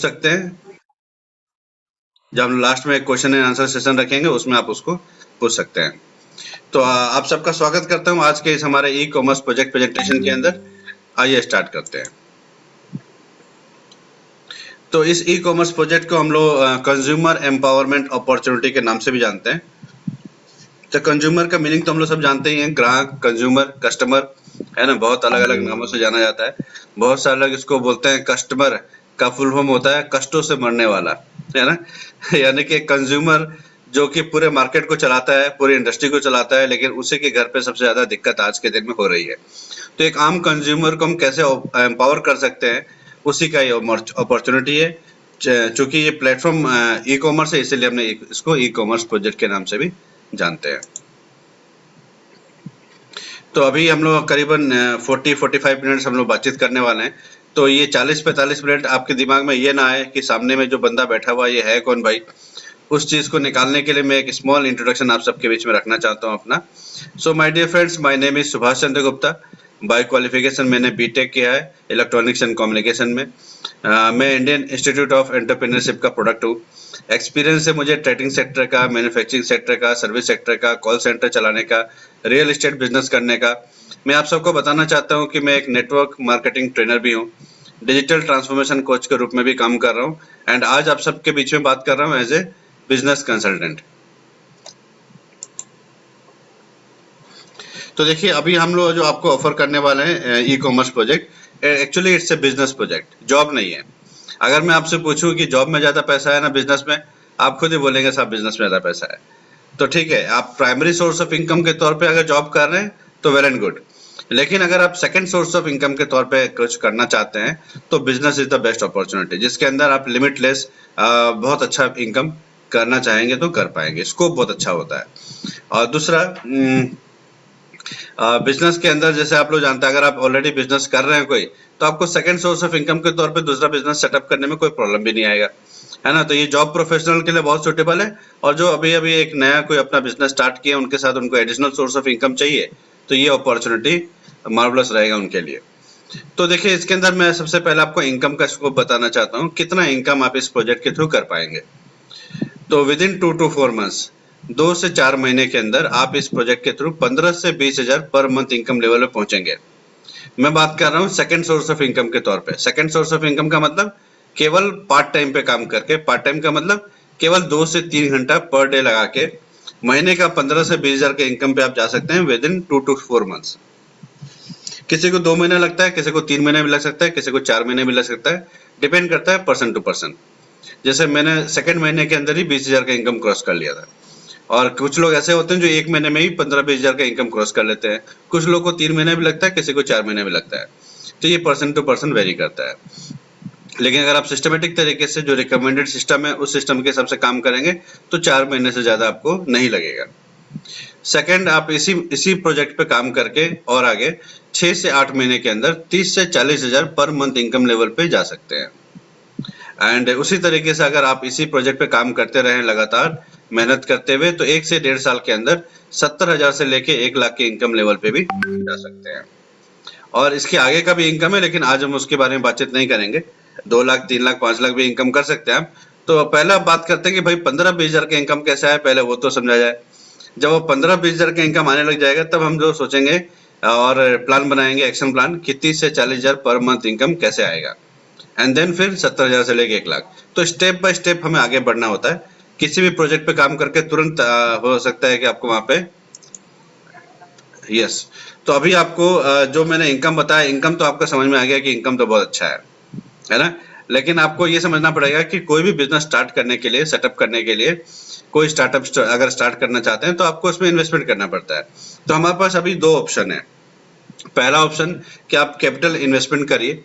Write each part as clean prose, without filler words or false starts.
सकते हैं। जब हम लास्ट में एक क्वेश्चन एंड आंसर सेशन रखेंगे उसमें आप उसको पूछ सकते हैं। तो आप सबका स्वागत करता हूं आज के इस हमारे ई कॉमर्स प्रोजेक्ट प्रेजेंटेशन के अंदर। आइए स्टार्ट करते हैं। तो इस ई कॉमर्स प्रोजेक्ट को हम लोग कंज्यूमर एम्पावरमेंट अपॉर्चुनिटी के नाम से भी जानते हैं। तो कंज्यूमर का मीनिंग तो हम लोग सब जानते ही हैं, ग्राहक, कंज्यूमर, कस्टमर, है ना। बहुत अलग अलग नामों से जाना जाता है। बहुत सारे लोग इसको बोलते हैं, कस्टमर का फुल फॉर्म होता है कष्टों से मरने वाला, है ना। यानी कि कंज्यूमर जो कि पूरे मार्केट को चलाता है, पूरी इंडस्ट्री को चलाता है, लेकिन उसी के घर पे सबसे ज्यादा दिक्कत आज के दिन में हो रही है। तो एक आम कंज्यूमर को हम कैसे एम्पावर कर सकते हैं, उसी का ये अपॉर्चुनिटी है। चूंकि ये प्लेटफॉर्म ई कॉमर्स है, इसीलिए हमने इसको ई कॉमर्स प्रोजेक्ट के नाम से भी जानते हैं। तो अभी हम लोग करीबन 40-45 मिनट्स हम लोग बातचीत करने वाले हैं। तो ये 40-45 मिनट आपके दिमाग में ये ना आए कि सामने में जो बंदा बैठा हुआ ये है कौन भाई। उस चीज को निकालने के लिए मैं एक स्मॉल इंट्रोडक्शन आप सबके बीच में रखना चाहता हूँ अपना। So my dear friends, my name is Subhash Chandra Gupta. बाय क्वालिफिकेशन मैंने बीटेक किया है इलेक्ट्रॉनिक्स एंड कम्युनिकेशन में। मैं इंडियन इंस्टीट्यूट ऑफ एंटरप्रेन्योरशिप का प्रोडक्ट हूँ। एक्सपीरियंस है मुझे ट्रेडिंग सेक्टर का, मैन्युफैक्चरिंग सेक्टर का, सर्विस सेक्टर का, कॉल सेंटर चलाने का, रियल एस्टेट बिजनेस करने का। मैं आप सबको बताना चाहता हूँ कि मैं एक नेटवर्क मार्केटिंग ट्रेनर भी हूँ, डिजिटल ट्रांसफॉर्मेशन कोच के रूप में भी काम कर रहा हूँ, एंड आज आप सबके बीच में बात कर रहा हूँ एज ए बिजनेस कंसल्टेंट। तो देखिए अभी हम लोग जो आपको ऑफर करने वाले हैं e commerce project, actually it's a business project, job नहीं है। अगर मैं आपसे पूछूं कि जॉब में ज्यादा पैसा है ना बिजनेस में, आप खुद ही बोलेंगे साहब बिजनेस में ज्यादा पैसा है। तो ठीक है, आप प्राइमरी सोर्स ऑफ इनकम के तौर पे अगर जॉब कर रहे हैं तो वेल एंड गुड, लेकिन अगर आप सेकंड सोर्स ऑफ इनकम के तौर पे कुछ करना चाहते हैं तो business is the best opportunity, जिसके अंदर आप लिमिटलेस बहुत अच्छा इनकम करना चाहेंगे तो कर पाएंगे। स्कोप बहुत अच्छा होता है। और दूसरा, बिजनेस के अंदर जैसे आप लोग जानते हैं, अगर आप ऑलरेडी बिजनेस कर रहे हैं कोई, तो आपको सेकंड सोर्स ऑफ इनकम के तौर पे दूसरा बिजनेस सेटअप करने में कोई प्रॉब्लम भी नहीं आएगा, है ना। तो ये जॉब प्रोफेशनल के लिए बहुत सुटेबल है, और जो अभी अभी एक नया कोई अपना बिजनेस स्टार्ट किया उनके साथ उनको एडिशनल सोर्स ऑफ इनकम चाहिए, तो ये अपॉर्चुनिटी मार्वलस रहेगा उनके लिए। तो देखिए इसके अंदर मैं सबसे पहले आपको इनकम का स्कोप बताना चाहता हूँ, कितना इनकम आप इस प्रोजेक्ट के थ्रू कर पाएंगे। तो विद इन 2 to 4 मंथ्स, 2 से 4 महीने के अंदर आप इस प्रोजेक्ट के थ्रू 15 से 20 हजार पर मंथ इनकम लेवल पे पहुंचेंगे। मैं बात कर रहा हूँ सेकंड सोर्स ऑफ इनकम के तौर पे। सेकंड सोर्स ऑफ इनकम का मतलब केवल पार्ट टाइम पे काम करके, पार्ट टाइम का मतलब केवल 2 से 3 घंटा पर डे लगा के महीने का 15 से 20 हजार के इनकम पे आप जा सकते हैं विद इन 2 to 4 मंथ्स। किसी को 2 महीने लगता है, किसी को 3 महीने भी लग सकता है, किसी को 4 महीने भी लग सकता है, डिपेंड करता है पर्सन टू पर्सन। जैसे मैंने सेकंड महीने के अंदर ही 20 हजार का इनकम क्रॉस कर लिया था, और कुछ लोग ऐसे होते हैं जो 1 महीने में ही 15-20 हजार का इनकम क्रॉस कर लेते हैं। कुछ लोग को 3 महीने भी लगता है, किसी को 4 महीने भी लगता है। तो ये पर्सन टू पर्सन वेरी करता है। लेकिन अगर आप सिस्टमेटिक तरीके से जो रिकमेंडेड सिस्टम है उस सिस्टम के हिसाब से काम करेंगे तो 4 महीने से ज्यादा आपको नहीं लगेगा। सेकंड, आप इसी प्रोजेक्ट पे काम करके और आगे 6 से 8 महीने के अंदर 30 से 40 हजार पर मंथ इनकम लेवल पे जा सकते हैं। एंड उसी तरीके से अगर आप इसी प्रोजेक्ट पे काम करते रहें लगातार मेहनत करते हुए, तो 1 से 1.5 साल के अंदर 70 हजार से लेके 1 लाख के इनकम लेवल पे भी जा सकते हैं। और इसके आगे का भी इनकम है, लेकिन आज हम उसके बारे में बातचीत नहीं करेंगे। 2 लाख, 3 लाख, 5 लाख भी इनकम कर सकते हैं आप। तो पहले आप बात करते हैं कि भाई 15-20 हजार का इनकम कैसे आए, पहले वो तो समझा जाए। जब वो 15-20 हजार का इनकम आने लग जाएगा तब हम जो सोचेंगे और प्लान बनाएंगे, एक्शन प्लान, कि 30 से 40 हजार पर मंथ इनकम कैसे आएगा, एंड देन फिर 70 हजार से लेके 1 लाख। तो स्टेप बाय स्टेप हमें आगे बढ़ना होता है। किसी भी प्रोजेक्ट पे काम करके तुरंत हो सकता है कि आपको वहां पे यस। तो अभी आपको जो मैंने इनकम बताया, इनकम तो आपका समझ में आ गया कि इनकम तो बहुत अच्छा है ना। लेकिन आपको ये समझना पड़ेगा कि कोई भी बिजनेस स्टार्ट करने के लिए, सेटअप करने के लिए, कोई स्टार्टअप अगर स्टार्ट करना चाहते हैं तो आपको उसमें इन्वेस्टमेंट करना पड़ता है। तो हमारे पास अभी 2 ऑप्शन है। पहला ऑप्शन कि आप कैपिटल इन्वेस्टमेंट करिए,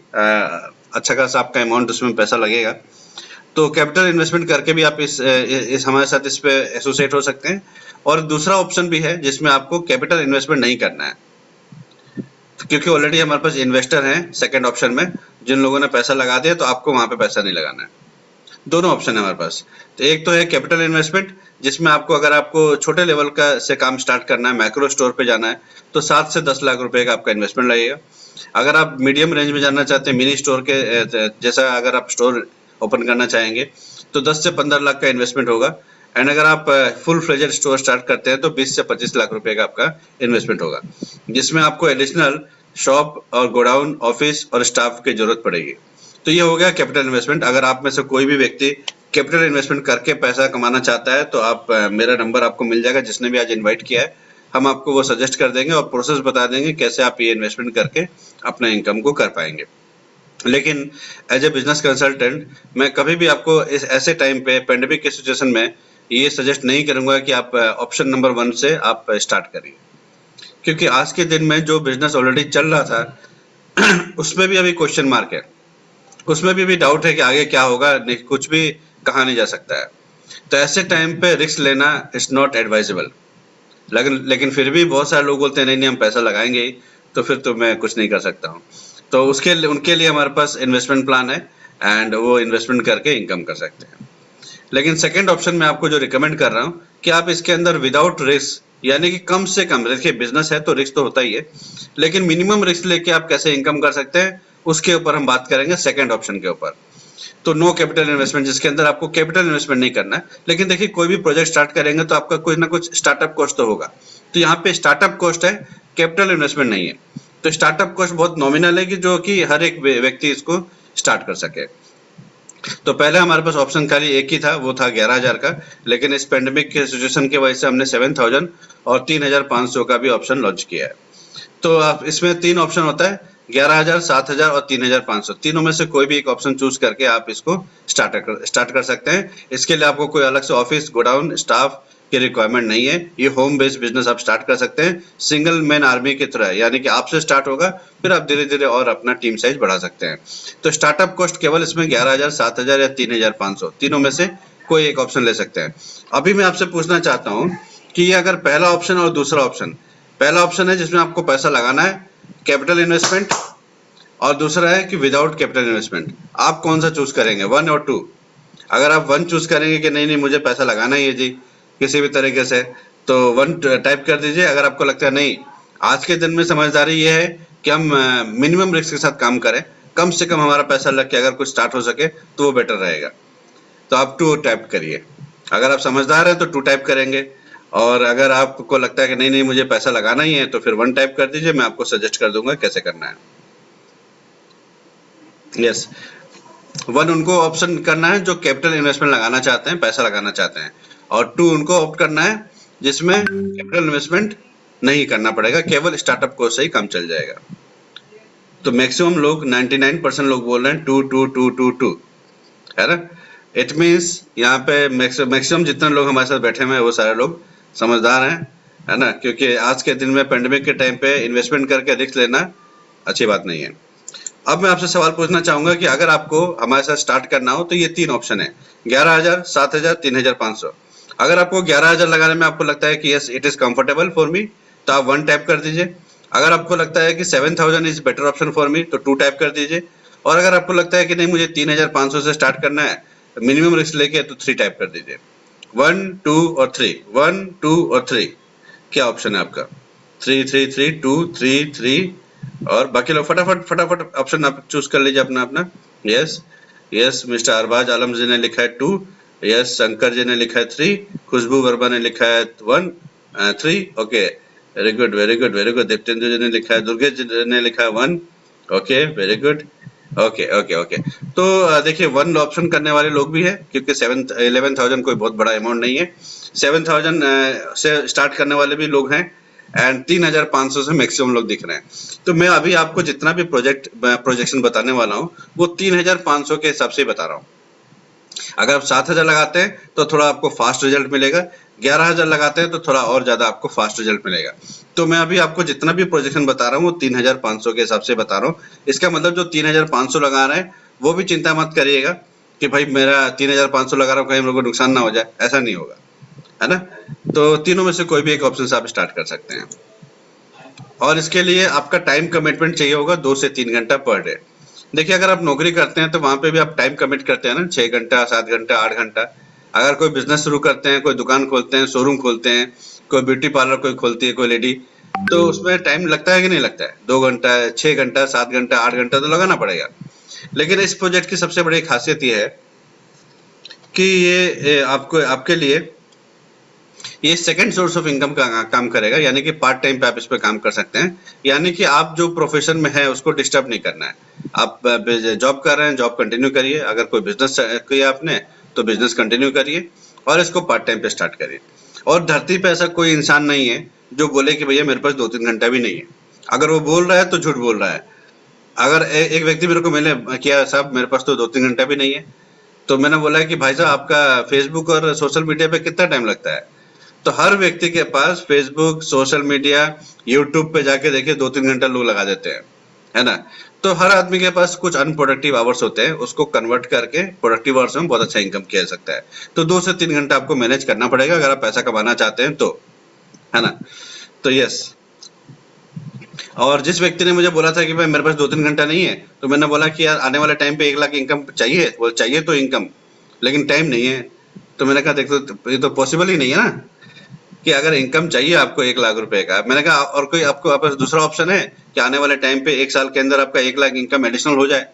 अच्छा खासा आपका अमाउंट उसमें पैसा लगेगा, तो कैपिटल इन्वेस्टमेंट करके भी आप इस हमारे साथ इस पे एसोसिएट हो सकते हैं। और दूसरा ऑप्शन भी है जिसमें आपको कैपिटल इन्वेस्टमेंट नहीं करना है, क्योंकि ऑलरेडी हमारे पास इन्वेस्टर हैं सेकंड ऑप्शन में, जिन लोगों ने पैसा लगा दिया, तो आपको वहां पे पैसा नहीं लगाना है। दोनों ऑप्शन है हमारे पास। तो एक तो है कैपिटल इन्वेस्टमेंट, जिसमें आपको अगर आपको छोटे लेवल का से काम स्टार्ट करना है, मैक्रो स्टोर पे जाना है, तो 7 से 10 लाख रुपए का आपका इन्वेस्टमेंट लगेगा। अगर आप मीडियम रेंज में जाना चाहते हैं, मिनी स्टोर के जैसा अगर आप स्टोर ओपन करना चाहेंगे तो 10 से 15 लाख का इन्वेस्टमेंट होगा। एंड अगर आप फुल फ्लेजेड स्टोर स्टार्ट करते हैं तो 20 से 25 लाख रुपए का आपका इन्वेस्टमेंट होगा, जिसमें आपको एडिशनल शॉप और गोडाउन, ऑफिस और स्टाफ की जरूरत पड़ेगी। तो ये हो गया कैपिटल इन्वेस्टमेंट। अगर आप में से कोई भी व्यक्ति कैपिटल इन्वेस्टमेंट करके पैसा कमाना चाहता है तो आप मेरा नंबर आपको मिल जाएगा, जिसने भी आज इन्वाइट किया है हम आपको वो सजेस्ट कर देंगे और प्रोसेस बता देंगे कैसे आप ये इन्वेस्टमेंट करके अपना इनकम को कर पाएंगे। लेकिन एज ए बिजनेस कंसल्टेंट मैं कभी भी आपको इस ऐसे टाइम पे पेंडेमिक के सिचुएशन में ये सजेस्ट नहीं करूंगा कि आप ऑप्शन नंबर 1 से आप स्टार्ट करिए, क्योंकि आज के दिन में जो बिजनेस ऑलरेडी चल रहा था उसमें भी अभी क्वेश्चन मार्क है, उसमें भी डाउट है कि आगे क्या होगा, कुछ भी कहा नहीं जा सकता है। तो ऐसे टाइम पे रिस्क लेना इज नॉट एडवाइजेबल। लेकिन फिर भी बहुत सारे लोग बोलते हैं नहीं हम पैसा लगाएंगे ही, तो फिर तो मैं कुछ नहीं कर सकता हूँ। तो उनके लिए हमारे पास इन्वेस्टमेंट प्लान है एंड वो इन्वेस्टमेंट करके इनकम कर सकते हैं। लेकिन सेकंड ऑप्शन में आपको जो रिकमेंड कर रहा हूँ कि आप इसके अंदर विदाउट रिस्क, यानी कि कम से कम, देखिए बिजनेस है तो रिस्क तो होता ही है, लेकिन मिनिमम रिस्क लेके आप कैसे इनकम कर सकते हैं उसके ऊपर हम बात करेंगे सेकंड ऑप्शन के ऊपर। तो नो कैपिटल इन्वेस्टमेंट, जिसके अंदर आपको कैपिटल इन्वेस्टमेंट नहीं करना है। लेकिन देखिए कोई भी प्रोजेक्ट स्टार्ट करेंगे तो आपका कुछ ना कुछ स्टार्टअप कॉस्ट तो होगा, तो यहाँ पे स्टार्टअप कॉस्ट है, कैपिटल इन्वेस्टमेंट नहीं है। तो स्टार्टअप कॉस्ट बहुत नॉमिनल है कि जो कि हर एक व्यक्ति इसको स्टार्ट कर सके। तो पहले हमारे पास ऑप्शन खाली एक ही था, वो था 11,000 का, लेकिन इस पेंडेमिक के सिचुएशन की वजह से हमने 7,000 और 3,500 का भी ऑप्शन लॉन्च किया है। तो आप इसमें 3 ऑप्शन होता है, 11,000, 7,000 और 3,500। तीनों में से कोई भी एक ऑप्शन चूज करके आप इसको स्टार्ट कर सकते हैं। इसके लिए आपको कोई अलग से ऑफिस, गोडाउन, स्टाफ की रिक्वायरमेंट नहीं है। ये होम बेस्ड बिजनेस आप स्टार्ट कर सकते हैं, सिंगल मैन आर्मी की तरह, यानी कि आपसे स्टार्ट होगा, फिर आप धीरे धीरे और अपना टीम साइज बढ़ा सकते हैं। तो स्टार्टअप कॉस्ट केवल इसमें 11,000, 7,000 या 3,500, तीनों में से कोई एक ऑप्शन ले सकते हैं। अभी मैं आपसे पूछना चाहता हूँ कि ये अगर पहला ऑप्शन और दूसरा ऑप्शन, पहला ऑप्शन है जिसमें आपको पैसा लगाना है, कैपिटल इन्वेस्टमेंट, और दूसरा है कि विदाउट कैपिटल इन्वेस्टमेंट, आप कौन सा चूज करेंगे, 1 और 2? अगर आप 1 चूज करेंगे कि नहीं मुझे पैसा लगाना ही है जी किसी भी तरीके से, तो 1 टाइप कर दीजिए। अगर आपको लगता है नहीं, आज के दिन में समझदारी ये है कि हम मिनिमम रिस्क के साथ काम करें, कम से कम हमारा पैसा लग के अगर कुछ स्टार्ट हो सके तो वो बेटर रहेगा, तो आप 2 टाइप करिए। अगर आप समझदार हैं तो 2 टाइप करेंगे, और अगर आपको लगता है कि नहीं मुझे पैसा लगाना ही है तो फिर 1 टाइप कर दीजिए। मैं आपको सजेस्ट कर दूंगा कैसे करना है। यस, 1 उनको ऑप्शन करना है जो कैपिटल इन्वेस्टमेंट लगाना चाहते हैं, पैसा लगाना चाहते हैं, और 2 उनको ऑप्ट करना है जिसमें कैपिटल इन्वेस्टमेंट नहीं करना पड़ेगा, केवल स्टार्टअप को से ही काम चल जाएगा। तो मैक्सिमम लोग 99% लोग बोल रहे हैं 2 2 2 2 2, है ना। इट मीन्स यहाँ पे मैक्सिमम जितने लोग हमारे साथ बैठे हुए हैं वो सारे लोग समझदार हैं, है ना, क्योंकि आज के दिन में पेंडेमिक के टाइम पे इन्वेस्टमेंट करके रिस्क लेना अच्छी बात नहीं है। अब मैं आपसे सवाल पूछना चाहूंगा कि अगर आपको हमारे साथ स्टार्ट करना हो तो ये 3 ऑप्शन है, 11,000, 7,000, 3,500। अगर आपको 11,000 लगाने में आपको लगता है कि yes it is comfortable for me, तो आप 1 टाइप कर दीजिए। अगर आपको लगता है कि 7,000 is better option for me, तो 2 टाइप कर दीजिए। और अगर आपको लगता है कि नहीं मुझे 3,500 से स्टार्ट करना है मिनिमम रिस्क लेके, तो 3 टाइप कर दीजिए। 1 2 और 3, 1 2 और 3, क्या ऑप्शन है आपका? 3 3 3 2 3 3, और बाकी लोग फटाफट ऑप्शन आप चूज कर लीजिए अपना। यस यस, मिस्टर अरबाज आलम जी ने लिखा है 2, यस शंकर जी ने लिखा है 3, खुशबू वर्मा ने लिखा है 1 3, ओके वेरी गुड। दीप्तेंद्र जी ने लिखा है, दुर्गेश जी ने लिखा है 1, ओके वेरी गुड, ओके। तो देखिए 1 ऑप्शन करने वाले लोग भी है, क्योंकि 11,000 कोई बहुत बड़ा अमाउंट नहीं है। 7,000 से स्टार्ट करने वाले भी लोग हैं, एंड 3,500 से मैक्सिमम लोग दिख रहे हैं। तो मैं अभी आपको जितना भी प्रोजेक्शन बताने वाला हूँ वो 3,500 के हिसाब से ही बता रहा हूँ। अगर आप 7,000 लगाते हैं तो थोड़ा आपको फास्ट रिजल्ट मिलेगा, 11,000 लगाते हैं तो थोड़ा और ज्यादा आपको फास्ट रिजल्ट मिलेगा। तो मैं अभी आपको जितना भी प्रोजेक्शन बता रहा हूँ वो 3,500 के हिसाब से बता रहा हूँ। इसका मतलब जो 3,500 लगा रहे हैं वो भी चिंता मत करिएगा कि भाई मेरा 3,500 लगा रहा हूँ कहीं हम लोग को नुकसान ना हो जाए, ऐसा नहीं होगा, है ना। तो तीनों में से कोई भी एक ऑप्शन से आप स्टार्ट कर सकते हैं, और इसके लिए आपका टाइम कमिटमेंट चाहिए होगा 2 से 3 घंटा पर डे। देखिए अगर आप नौकरी करते हैं तो वहां पे भी आप टाइम कमिट करते हैं ना, 6 घंटा, 7 घंटा, 8 घंटा। अगर कोई बिजनेस शुरू करते हैं, कोई दुकान खोलते हैं, शोरूम खोलते हैं, कोई ब्यूटी पार्लर कोई खोलती है कोई लेडी, तो उसमें टाइम लगता है कि नहीं लगता है? 2 घंटा, 6 घंटा, 7 घंटा, 8 घंटा तो लगाना पड़ेगा। लेकिन इस प्रोजेक्ट की सबसे बड़ी खासियत यह है कि ये आपको आपके लिए ये सेकंड सोर्स ऑफ इनकम का काम करेगा, यानी कि पार्ट टाइम पे आप इस पे काम कर सकते हैं। यानी कि आप जो प्रोफेशन में है उसको डिस्टर्ब नहीं करना है। आप जॉब कर रहे हैं, जॉब कंटिन्यू करिए। अगर कोई बिजनेस किया आपने तो बिजनेस कंटिन्यू करिए और इसको पार्ट टाइम पे स्टार्ट करिए। और धरती पे ऐसा कोई इंसान नहीं है जो बोले कि भैया मेरे पास 2-3 घंटा भी नहीं है। अगर वो बोल रहा है तो झूठ बोल रहा है। अगर एक व्यक्ति मेरे को मिले, क्या साहब मेरे पास तो 2-3 घंटा भी नहीं है, तो मैंने बोला कि भाई साहब आपका फेसबुक और सोशल मीडिया पे कितना टाइम लगता है? तो हर व्यक्ति के पास फेसबुक, सोशल मीडिया, यूट्यूब पे जाके देखिए 2-3 घंटा लोग लगा देते हैं, है ना? तो हर आदमी के पास कुछ अनप्रोडक्टिव आवर्स होते हैं, उसको कन्वर्ट करके प्रोडक्टिव आवर्स में बहुत अच्छा इनकम किया जा सकता है। तो 2 से 3 घंटा आपको मैनेज करना पड़ेगा अगर आप पैसा कमाना चाहते हैं तो, है ना? तो यस। और जिस व्यक्ति ने मुझे बोला था कि भाई मेरे पास 2-3 घंटा नहीं है, तो मैंने बोला कि यार आने वाले टाइम पे 1 लाख इनकम चाहिए, वो चाहिए तो इनकम, लेकिन टाइम नहीं है। तो मैंने कहा देखो ये तो पॉसिबल ही नहीं है ना कि अगर इनकम चाहिए आपको 1 लाख रुपए का। मैंने कहा और कोई आपको पास दूसरा ऑप्शन है कि आने वाले टाइम पे 1 साल के अंदर आपका 1 लाख इनकम एडिशनल हो जाए,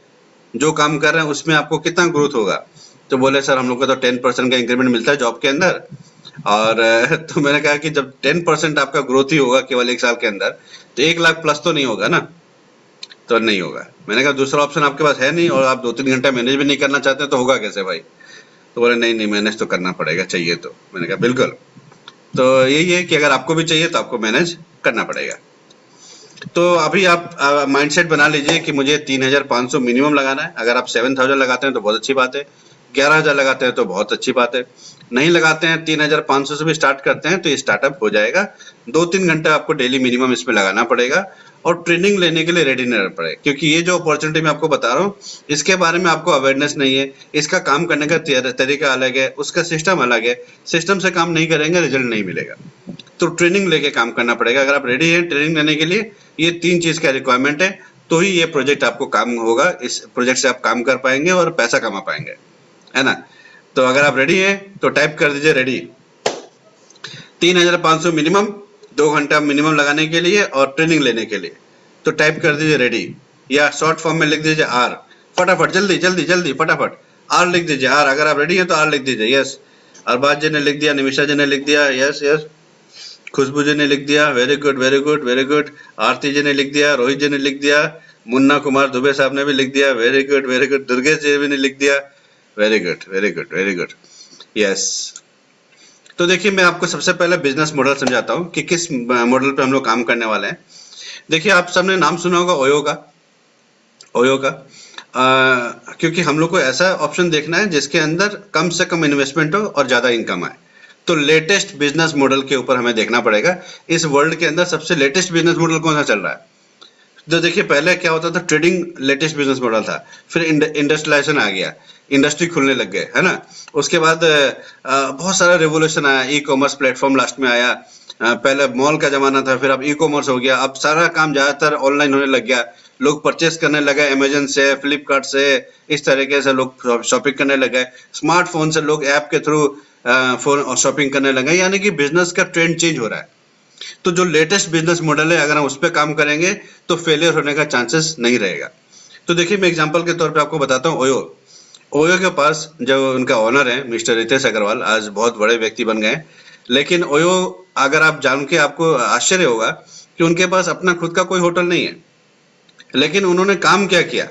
जो काम कर रहे हैं उसमें आपको कितना ग्रोथ होगा? तो बोले सर हम लोग को तो 10% का इंक्रीमेंट मिलता है जॉब के अंदर। और तो मैंने कहा कि जब 10% आपका ग्रोथ ही होगा केवल 1 साल के अंदर, तो 1 लाख प्लस तो नहीं होगा ना? तो नहीं होगा। मैंने कहा दूसरा ऑप्शन आपके पास है नहीं और आप 2-3 घंटा मैनेज भी नहीं करना चाहते तो होगा कैसे भाई? तो बोले नहीं नहीं मैनेज तो करना पड़ेगा, चाहिए तो। मैंने कहा बिल्कुल। तो यही है कि अगर आपको भी चाहिए तो आपको मैनेज करना पड़ेगा। तो अभी आप माइंडसेट बना लीजिए कि मुझे 3,500 मिनिमम लगाना है। अगर आप 7,000 लगाते हैं तो बहुत अच्छी बात है, 11,000 लगाते हैं तो बहुत अच्छी बात है, नहीं लगाते हैं 3,500 से भी स्टार्ट करते हैं तो ये स्टार्टअप हो जाएगा। 2-3 घंटा आपको डेली मिनिमम इसमें लगाना पड़ेगा और ट्रेनिंग लेने के लिए रेडी रहना पड़ेगा, क्योंकि ये जो अपॉर्चुनिटी मैं आपको बता रहा हूँ इसके बारे में आपको अवेयरनेस नहीं है। इसका काम करने का तरीका अलग है, उसका सिस्टम अलग है। सिस्टम से काम नहीं करेंगे रिजल्ट नहीं मिलेगा, तो ट्रेनिंग लेके काम करना पड़ेगा। अगर आप रेडी हैं ट्रेनिंग लेने के लिए, ये 3 चीज का रिक्वायरमेंट है, तो ही ये प्रोजेक्ट आपको काम होगा। इस प्रोजेक्ट से आप काम कर पाएंगे और पैसा कमा पाएंगे, है ना? तो अगर आप रेडी हैं तो टाइप कर दीजिए रेडी। 3,500 मिनिमम, 2 घंटा मिनिमम लगाने के लिए और ट्रेनिंग लेने के लिए, तो टाइप कर दीजिए रेडी, या शॉर्ट फॉर्म में लिख दीजिए आर। फटाफट जल्दी जल्दी जल्दी फटाफट आर लिख दीजिए, आर। अगर आप रेडी हैं तो आर लिख दीजिए। यस, अरबाज जी ने लिख दिया, निमिषा जी ने लिख दिया, यस यस। खुशबू जी ने लिख दिया, very good very good very good. Aarti ji ने लिख दिया, रोहित जी ने लिख दिया, मुन्ना कुमार दुबे साहब ने भी लिख दिया, very good very good. Durgesh ji ने लिख दिया, very good very good very good. Yes, तो देखिए मैं आपको सबसे पहले बिजनेस मॉडल समझाता हूँ कि किस मॉडल पे हम लोग काम करने वाले हैं। देखिए आप सबने नाम सुना होगा ओयो का, ओयो का। क्योंकि हम लोग को ऐसा ऑप्शन देखना है जिसके अंदर कम से कम इन्वेस्टमेंट हो और ज्यादा इनकम आए। तो लेटेस्ट बिजनेस मॉडल के ऊपर हमें देखना पड़ेगा, इस वर्ल्ड के अंदर सबसे लेटेस्ट बिजनेस मॉडल कौन सा चल रहा है। तो देखिए पहले क्या होता था, ट्रेडिंग लेटेस्ट बिजनेस मॉडल था, फिर इंडस्ट्रियलाइजेशन आ गया, इंडस्ट्री खुलने लग गए, है ना। उसके बाद बहुत सारा रेवोल्यूशन आया, ई कॉमर्स प्लेटफॉर्म लास्ट में आया। पहले मॉल का जमाना था, फिर अब ई कॉमर्स हो गया, अब सारा काम ज्यादातर ऑनलाइन होने लग गया। लोग परचेस करने लगे अमेजन से, फ्लिपकार्ट से, इस तरीके से लोग शॉपिंग करने लगे। स्मार्टफोन से लोग ऐप के थ्रू फोन शॉपिंग करने लगे, यानी कि बिजनेस का ट्रेंड चेंज हो रहा है। तो जो लेटेस्ट बिजनेस मॉडल है अगर हम उस पर काम करेंगे तो फेलियर होने का चांसेस नहीं रहेगा। तो देखिए मैं एग्जांपल के तौर पे आपको बताता हूँ ओयो। ओयो के पास जो उनका ओनर है मिस्टर रितेश अग्रवाल, आज बहुत बड़े व्यक्ति बन गए। लेकिन ओयो अगर आप जान के आपको आश्चर्य होगा कि उनके पास अपना खुद का कोई होटल नहीं है, लेकिन उन्होंने काम क्या किया,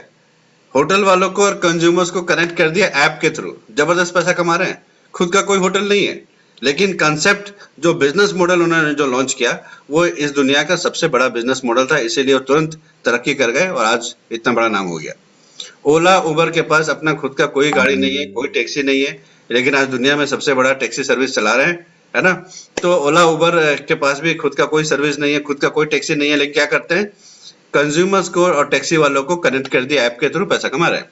होटल वालों को और कंज्यूमर्स को कनेक्ट कर दिया ऐप के थ्रू, जबरदस्त पैसा कमा रहे हैं। खुद का कोई होटल नहीं है, लेकिन कंसेप्ट जो बिजनेस मॉडल उन्होंने जो लॉन्च किया वो इस दुनिया का सबसे बड़ा बिजनेस मॉडल था, इसीलिए वो तुरंत तरक्की कर गए और आज इतना बड़ा नाम हो गया। ओला उबर के पास अपना खुद का कोई गाड़ी नहीं है, कोई टैक्सी नहीं है, लेकिन आज दुनिया में सबसे बड़ा टैक्सी सर्विस चला रहे हैं, है ना। तो ओला उबर के पास भी खुद का कोई सर्विस नहीं है, खुद का कोई टैक्सी नहीं है, लेकिन क्या करते हैं, कंज्यूमर्स को और टैक्सी वालों को कनेक्ट कर दिया ऐप के थ्रू, पैसा कमा रहे हैं।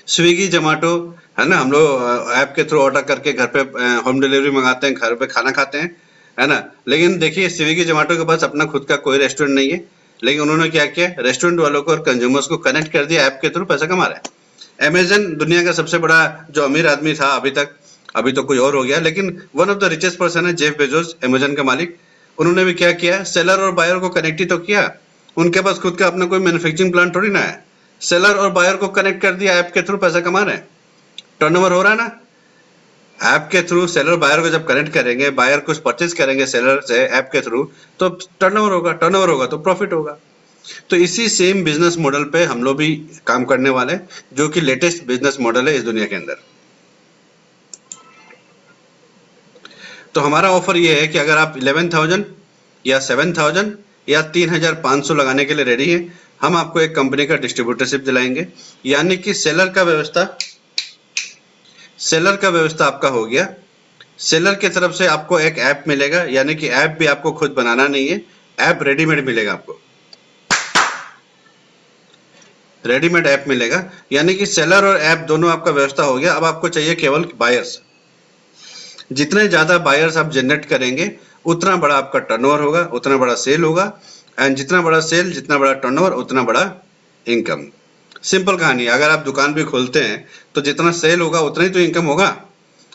स्विगी जोमेटो, है ना, हम लोग ऐप के थ्रू ऑर्डर करके घर पे होम डिलीवरी मंगाते हैं, घर पे खाना खाते हैं, है ना। लेकिन देखिए स्विगी जोमेटो के पास अपना खुद का कोई रेस्टोरेंट नहीं है, लेकिन उन्होंने क्या किया, रेस्टोरेंट वालों को और कंज्यूमर्स को कनेक्ट कर दिया ऐप के थ्रू, पैसा कमा रहे हैं। अमेजन दुनिया का सबसे बड़ा जो अमीर आदमी था अभी तक, अभी तो कोई और हो गया, लेकिन one of the richest person है जेफ बेजोस, अमेजन का मालिक। उन्होंने भी क्या किया, सेलर और बायर को कनेक्ट ही तो किया। उनके पास खुद का अपना कोई मैन्युफैक्चरिंग प्लांट थोड़ी ना है, सेलर और बायर को कनेक्ट कर दिया ऐप के थ्रू, पैसा कमा रहे हैं, टर्नओवर हो रहा है ना। ऐप के थ्रू सेलर बायर को जब कनेक्ट करेंगे, बायर कुछ परचेज करेंगे सेलर से ऐप के थ्रू, तो टर्नओवर होगा तो प्रॉफिट होगा। तो इसी सेम बिजनेस मॉडल पे हम लोग भी काम करने वाले हैं, जो कि लेटेस्ट बिजनेस मॉडल है इस दुनिया के अंदर। तो हमारा ऑफर ये है कि अगर आप 11,000 या 7,000 या 3,500 लगाने के लिए रेडी हैं, हम आपको एक कंपनी का डिस्ट्रीब्यूटरशिप दिलाएंगे, यानी कि सेलर का व्यवस्था आपका हो गया। सेलर की तरफ से आपको एक ऐप मिलेगा, यानी कि ऐप भी आपको खुद बनाना नहीं है, ऐप रेडीमेड मिलेगा आपको, रेडीमेड ऐप मिलेगा। यानी कि सेलर और ऐप दोनों आपका व्यवस्था हो गया। अब आपको चाहिए केवल बायर्स। जितने ज्यादा बायर्स आप जनरेट करेंगे, उतना बड़ा आपका टर्नओवर होगा, उतना बड़ा सेल होगा, एंड जितना बड़ा सेल, जितना बड़ा टर्नओवर, उतना बड़ा इनकम। सिंपल कहानी। अगर आप दुकान भी खोलते हैं तो जितना सेल होगा उतना ही तो इनकम होगा।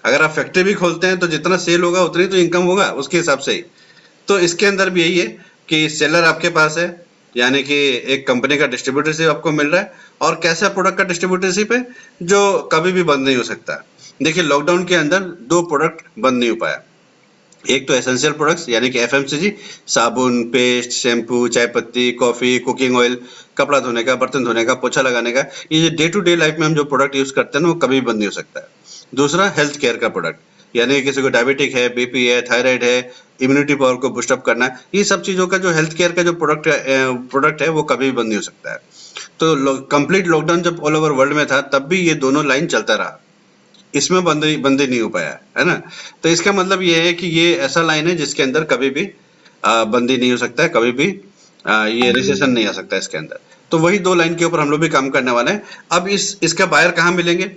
अगर आप फैक्ट्री भी खोलते हैं तो जितना सेल होगा उतनी तो इनकम होगा, उसके हिसाब से ही। तो इसके अंदर भी यही है कि सेलर आपके पास है, यानी कि एक कंपनी का डिस्ट्रीब्यूटरशिप आपको मिल रहा है। और कैसा प्रोडक्ट का डिस्ट्रीब्यूटरशिप है, जो कभी भी बंद नहीं हो सकता। देखिए, लॉकडाउन के अंदर 2 प्रोडक्ट बंद नहीं हो पाया। एक तो एसेंशियल प्रोडक्ट्स, यानी कि एफएमसीजी, साबुन, पेस्ट, शैम्पू, चाय पत्ती, कॉफी, कुकिंग ऑयल, कपड़ा धोने का, बर्तन धोने का, पोछा लगाने का, ये डे टू डे लाइफ में हम जो प्रोडक्ट यूज करते हैं ना, वो कभी भी बंद नहीं हो सकता है। दूसरा हेल्थ केयर का प्रोडक्ट, यानी किसी को डायबिटिक है, बीपी है, थायराइड है, इम्यूनिटी पावर को बूस्टअप करना, ये सब चीजों का जो हेल्थ केयर का जो प्रोडक्ट है वो कभी भी बंद नहीं हो सकता है। तो कंप्लीट लॉकडाउन जब ऑल ओवर वर्ल्ड में था, तब भी ये दोनों लाइन चलता रहा, इसमें बंदी नहीं हो पाया, है ना। तो इसका मतलब ये है कि ये ऐसा लाइन है जिसके अंदर कभी भी बंदी नहीं हो सकता है, कभी भी ये रिसेशन नहीं आ सकता इसके अंदर। तो वही 2 लाइन के ऊपर हम लोग भी काम करने वाले हैं। अब इसका बायर कहाँ मिलेंगे?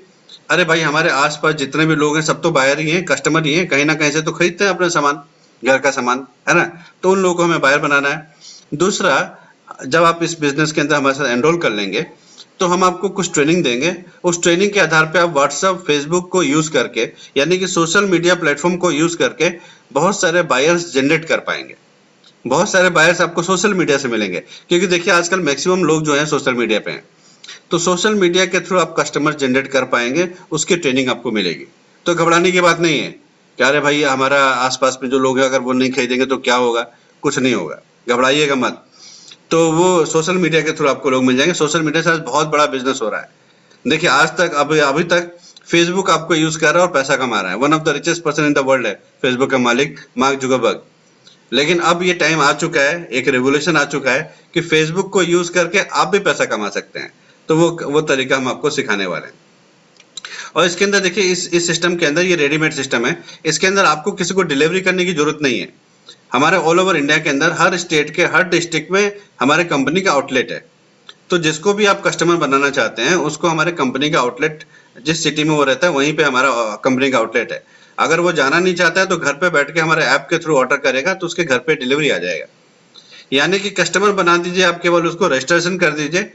अरे भाई, हमारे आसपास जितने भी लोग हैं सब तो बायर ही हैं, कस्टमर ही हैं, कहीं ना कहीं से तो खरीदते हैं अपने सामान, घर का सामान, है ना। तो उन लोगों को हमें बायर बनाना है। दूसरा, जब आप इस बिजनेस के अंदर हमारे साथ एनरोल कर लेंगे, तो हम आपको कुछ ट्रेनिंग देंगे। उस ट्रेनिंग के आधार पे आप व्हाट्सएप, फेसबुक को यूज करके, यानी कि सोशल मीडिया प्लेटफॉर्म को यूज करके बहुत सारे बायर्स जनरेट कर पाएंगे। बहुत सारे बायर्स आपको सोशल मीडिया से मिलेंगे, क्योंकि देखिए आजकल मैक्सिमम लोग जो हैं सोशल मीडिया पे हैं। तो सोशल मीडिया के थ्रू आप कस्टमर जनरेट कर पाएंगे, उसकी ट्रेनिंग आपको मिलेगी। तो घबराने की बात नहीं है कि अरे भाई, हमारा आसपास में जो लोग हैं अगर वो नहीं खरीदेंगे तो क्या होगा। कुछ नहीं होगा, घबराइएगा मत। तो वो सोशल मीडिया के थ्रू आपको लोग मिल जाएंगे। सोशल मीडिया से आज बहुत बड़ा बिजनेस हो रहा है। देखिए, आज तक अभी तक फेसबुक आपको यूज कर रहा है और पैसा कमा रहा है। One of the richest person in the world है फेसबुक का मालिक, मार्क जुकरबर्ग। लेकिन अब ये टाइम आ चुका है, एक रेवोल्यूशन आ चुका है कि फेसबुक को यूज करके आप भी पैसा कमा सकते हैं। तो वो तरीका हम आपको सिखाने वाले हैं। और इसके अंदर देखिए, इस सिस्टम के अंदर ये रेडीमेड सिस्टम है। इसके अंदर आपको किसी को डिलीवरी करने की जरूरत नहीं है। हमारे ऑल ओवर इंडिया के अंदर हर स्टेट के हर डिस्ट्रिक्ट में हमारे कंपनी का आउटलेट है। तो जिसको भी आप कस्टमर बनाना चाहते हैं, उसको हमारे कंपनी का आउटलेट, जिस सिटी में वो रहता है वहीं पे हमारा कंपनी का आउटलेट है। अगर वो जाना नहीं चाहता है तो घर पे बैठ के हमारे ऐप के थ्रू ऑर्डर करेगा, तो उसके घर पे डिलीवरी आ जाएगा। यानी कि कस्टमर बना दीजिए, आप केवल उसको रजिस्ट्रेशन कर दीजिए।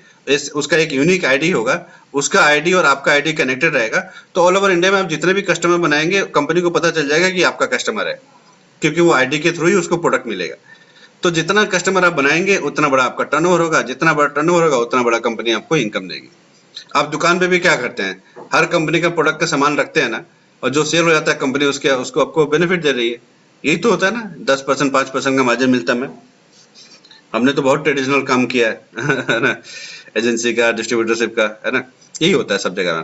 उसका एक यूनिक आईडी होगा, उसका आईडी और आपका आईडी कनेक्टेड रहेगा। तो ऑल ओवर इंडिया में आप जितने भी कस्टमर बनाएंगे, कंपनी को पता चल जाएगा कि आपका कस्टमर है, क्योंकि वो आईडी के थ्रू ही उसको प्रोडक्ट मिलेगा। तो जितना कस्टमर आप बनाएंगे उतना बड़ा आपका टर्नओवर होगा, जितना बड़ा टर्नओवर होगा उतना बड़ा कंपनी आपको इनकम देगी। आप दुकान पे भी क्या करते हैं, हर कंपनी का प्रोडक्ट का सामान रखते हैं ना, और जो सेल हो जाता है कंपनी उसको आपको बेनिफिट दे रही है। यही तो होता है ना, 10%, 5% का मार्जिन मिलता है। हमने तो बहुत ट्रेडिशनल काम किया है ना, एजेंसी का, डिस्ट्रीब्यूटरशिप का, है ना। यही होता है सब जगह में।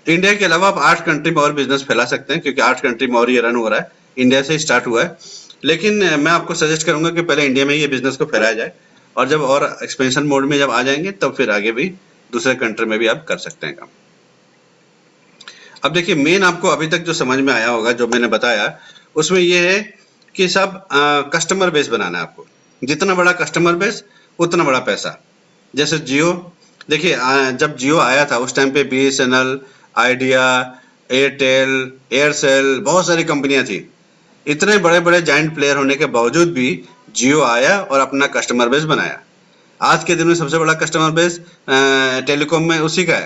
इंडिया के अलावा आप 8 कंट्री में और बिजनेस फैला सकते हैं, क्योंकि 8 कंट्री में और ये रन हो रहा है। इंडिया से ही स्टार्ट हुआ है, लेकिन मैं आपको सजेस्ट करूंगा कि पहले इंडिया में ये बिजनेस को फैलाया जाए, और जब और एक्सपेंशन मोड में जब आ जाएंगे तब फिर आगे भी दूसरे कंट्री में भी आप कर सकते हैं काम। अब देखिए, मेन आपको अभी तक जो समझ में आया होगा, जो मैंने बताया, उसमें ये है कि सब कस्टमर बेस बनाना है आपको। जितना बड़ा कस्टमर बेस उतना बड़ा पैसा। जैसे जियो, देखिए जब जियो आया था उस टाइम पे BSNL, आइडिया, एयरटेल, एयरसेल, बहुत सारी कंपनियां थी। इतने बड़े बड़े जाइंट प्लेयर होने के बावजूद भी जियो आया और अपना कस्टमर बेस बनाया। आज के दिन में सबसे बड़ा कस्टमर बेस टेलीकॉम में उसी का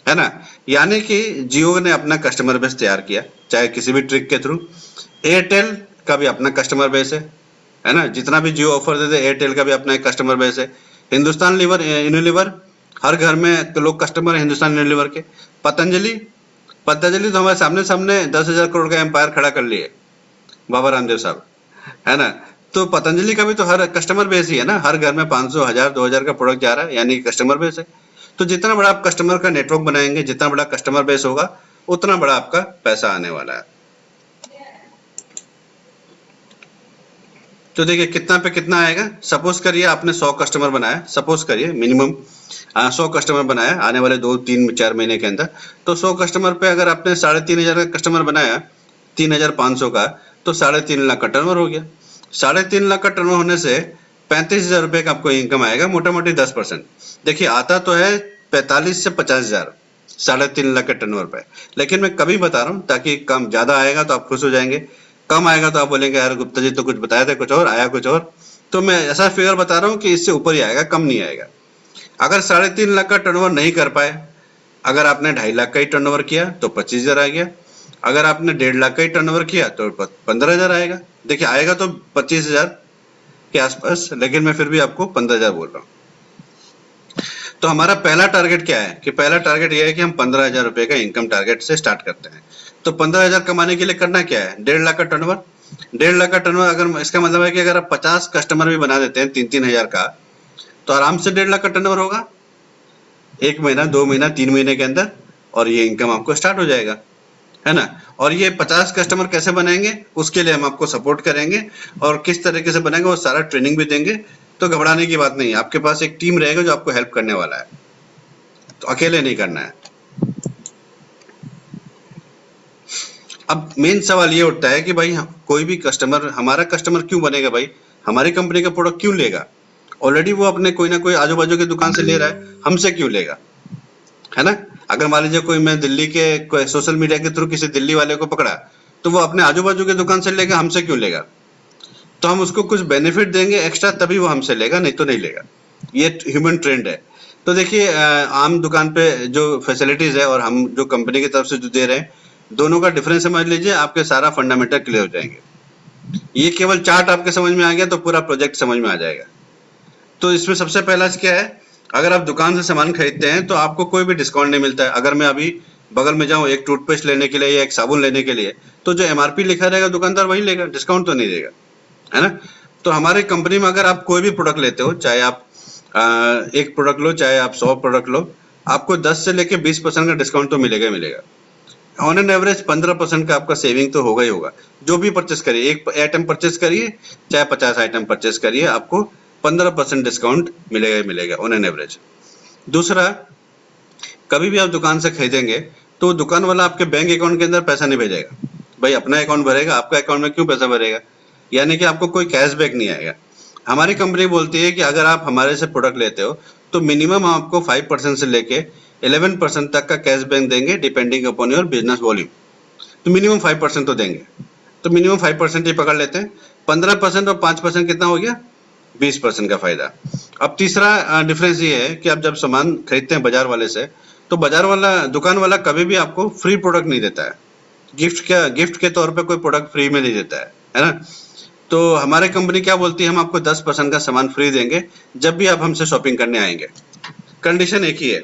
है ना। यानी कि जियो ने अपना कस्टमर बेस तैयार किया, चाहे किसी भी ट्रिक के थ्रू। एयरटेल का भी अपना कस्टमर बेस है ना। जितना भी जियो ऑफर देते, एयरटेल का भी अपना एक कस्टमर बेस है। हिंदुस्तान यूनिलीवर, हर घर में लोग कस्टमर है हिंदुस्तान यूनिलीवर के। पतंजलि तो हमारे सामने सामने 10,000 करोड़ का एम्पायर खड़ा कर लिए बाबा रामदेव साहब, है ना। तो पतंजलि का भी तो हर कस्टमर बेस ही है ना, हर घर में 500, 1000, 2000 का प्रोडक्ट जा रहा है, यानी कस्टमर बेस है। तो जितना बड़ा आप कस्टमर का नेटवर्क बनाएंगे, जितना बड़ा कस्टमर बेस होगा, उतना बड़ा आपका पैसा आने वाला है। तो देखिए कितना पे कितना आएगा। सपोज करिए आपने 100 कस्टमर बनाया, सपोज करिए मिनिमम 100 कस्टमर बनाया आने वाले 2, 3, 4 महीने के अंदर। तो 100 कस्टमर पे अगर आपने 3,500 का कस्टमर बनाया, 3,500 का, तो 3.5 लाख का टर्नओवर हो गया। 3.5 लाख का टर्नओवर होने से 35,000 रुपए का आपको इनकम आएगा, मोटा मोटी 10%। देखिए आता तो है 45 से 50,000 3.5 लाख के टर्नओवर पे, लेकिन मैं कभी बता रहा हूँ ताकि कम ज्यादा आएगा तो आप खुश हो जाएंगे, कम आएगा तो आप बोलेंगे यार गुप्ता जी तो कुछ बताया था कुछ और, आया कुछ और। तो मैं ऐसा फिगर बता रहा हूँ कि इससे ऊपर ही आएगा, कम नहीं आएगा। अगर 3.5 लाख का टर्नओवर नहीं कर पाए, अगर आपने 2.5 लाख का ही टर्नओवर किया तो 25,000 आ गया, अगर आपने 1.5 लाख का ही टर्नओवर किया तो 15,000 आएगा। देखिए आएगा तो 25,000 के आसपास, लेकिन मैं फिर भी आपको 15,000 बोल रहा हूँ। तो हमारा पहला टारगेट क्या है कि पहला टारगेट यह है कि हम 15,000 रुपए का इनकम टारगेट से स्टार्ट करते हैं। तो 15,000 कमाने के लिए करना क्या है, 1.5 लाख का टर्नओवर। 1.5 लाख का टर्नओवर, अगर इसका मतलब है कि अगर आप 50 कस्टमर भी बना देते हैं 3-3 हजार का, तो आराम से 1.5 लाख का टर्नओवर होगा 1 महीना, 2 महीना, 3 महीने के अंदर, और ये इनकम आपको स्टार्ट हो जाएगा, है ना। और ये 50 कस्टमर कैसे बनाएंगे उसके लिए हम आपको सपोर्ट करेंगे, और किस तरीके से बनाएंगे वो सारा ट्रेनिंग भी देंगे। तो घबराने की बात नहीं है, आपके पास एक टीम रहेगा जो आपको हेल्प करने वाला है, तो अकेले नहीं करना है। अब मेन सवाल ये उठता है कि भाई कोई भी कस्टमर हमारा कस्टमर क्यों बनेगा, भाई हमारी कंपनी का प्रोडक्ट क्यों लेगा। ऑलरेडी वो अपने कोई ना कोई आजू बाजू की दुकान से ले रहा है, हमसे क्यों लेगा, है ना। अगर मान लीजिए कोई मैं दिल्ली के सोशल मीडिया के थ्रू किसी दिल्ली वाले को पकड़ा, तो वो अपने आजू बाजू की दुकान से लेगा, हमसे क्यों लेगा। तो हम उसको कुछ बेनिफिट देंगे एक्स्ट्रा, तभी वो हमसे लेगा, नहीं तो नहीं लेगा। ये ह्यूमन ट्रेंड है। तो देखिए आम दुकान पे जो फैसिलिटीज है और हम जो कंपनी की तरफ से जो दे रहे हैं, दोनों का डिफरेंस समझ लीजिए, आपके सारा फंडामेंटल क्लियर हो जाएंगे। ये केवल चार्ट आपके समझ में आ गया तो पूरा प्रोजेक्ट समझ में आ जाएगा। तो इसमें सबसे पहला क्या है, अगर आप दुकान से सामान खरीदते हैं तो आपको कोई भी डिस्काउंट नहीं मिलता है। अगर मैं अभी बगल में जाऊं एक टूथपेस्ट लेने के लिए या एक साबुन लेने के लिए, तो जो एमआरपी लिखा रहेगा दुकानदार वही लेगा, डिस्काउंट तो नहीं देगा, है ना। तो हमारी कंपनी में अगर आप कोई भी प्रोडक्ट लेते हो, चाहे आप एक प्रोडक्ट लो, चाहे आप 100 प्रोडक्ट लो, आपको 10 से लेके 20% का डिस्काउंट तो मिलेगा ही मिलेगा। ऑन एन एवरेज 15% का आपका सेविंग तो होगा ही होगा। जो भी परचेस करिए, एक आइटम परचेस करिए चाहे 50 आइटम परचेस करिए, आपको 15% डिस्काउंट मिलेगा ही मिलेगा ऑन एन एवरेज। दूसरा, कभी भी आप दुकान से खरीदेंगे तो दुकान वाला आपके बैंक अकाउंट के अंदर पैसा नहीं भेजेगा, भाई अपना अकाउंट भरेगा, आपका अकाउंट में क्यों पैसा भरेगा, यानी कि आपको कोई कैशबैक नहीं आएगा। हमारी कंपनी बोलती है कि अगर आप हमारे से प्रोडक्ट लेते हो तो मिनिमम आपको 5% से लेके 11% तक का कैशबैक देंगे, depending upon your business volume. तो मिनिमम 5% तो देंगे, तो मिनिमम 5% ही पकड़ लेते हैं। 15% और 5% कितना हो गया, 20% का फायदा। अब तीसरा डिफरेंस ये है कि आप जब सामान खरीदते हैं बाजार वाले से, तो बाजार वाला, दुकान वाला कभी भी आपको फ्री प्रोडक्ट नहीं देता है, गिफ्ट के तौर पे कोई प्रोडक्ट फ्री में नहीं देता है ना। तो हमारे कंपनी क्या बोलती है, हम आपको 10% का सामान फ्री देंगे जब भी आप हमसे शॉपिंग करने आएंगे। कंडीशन एक ही है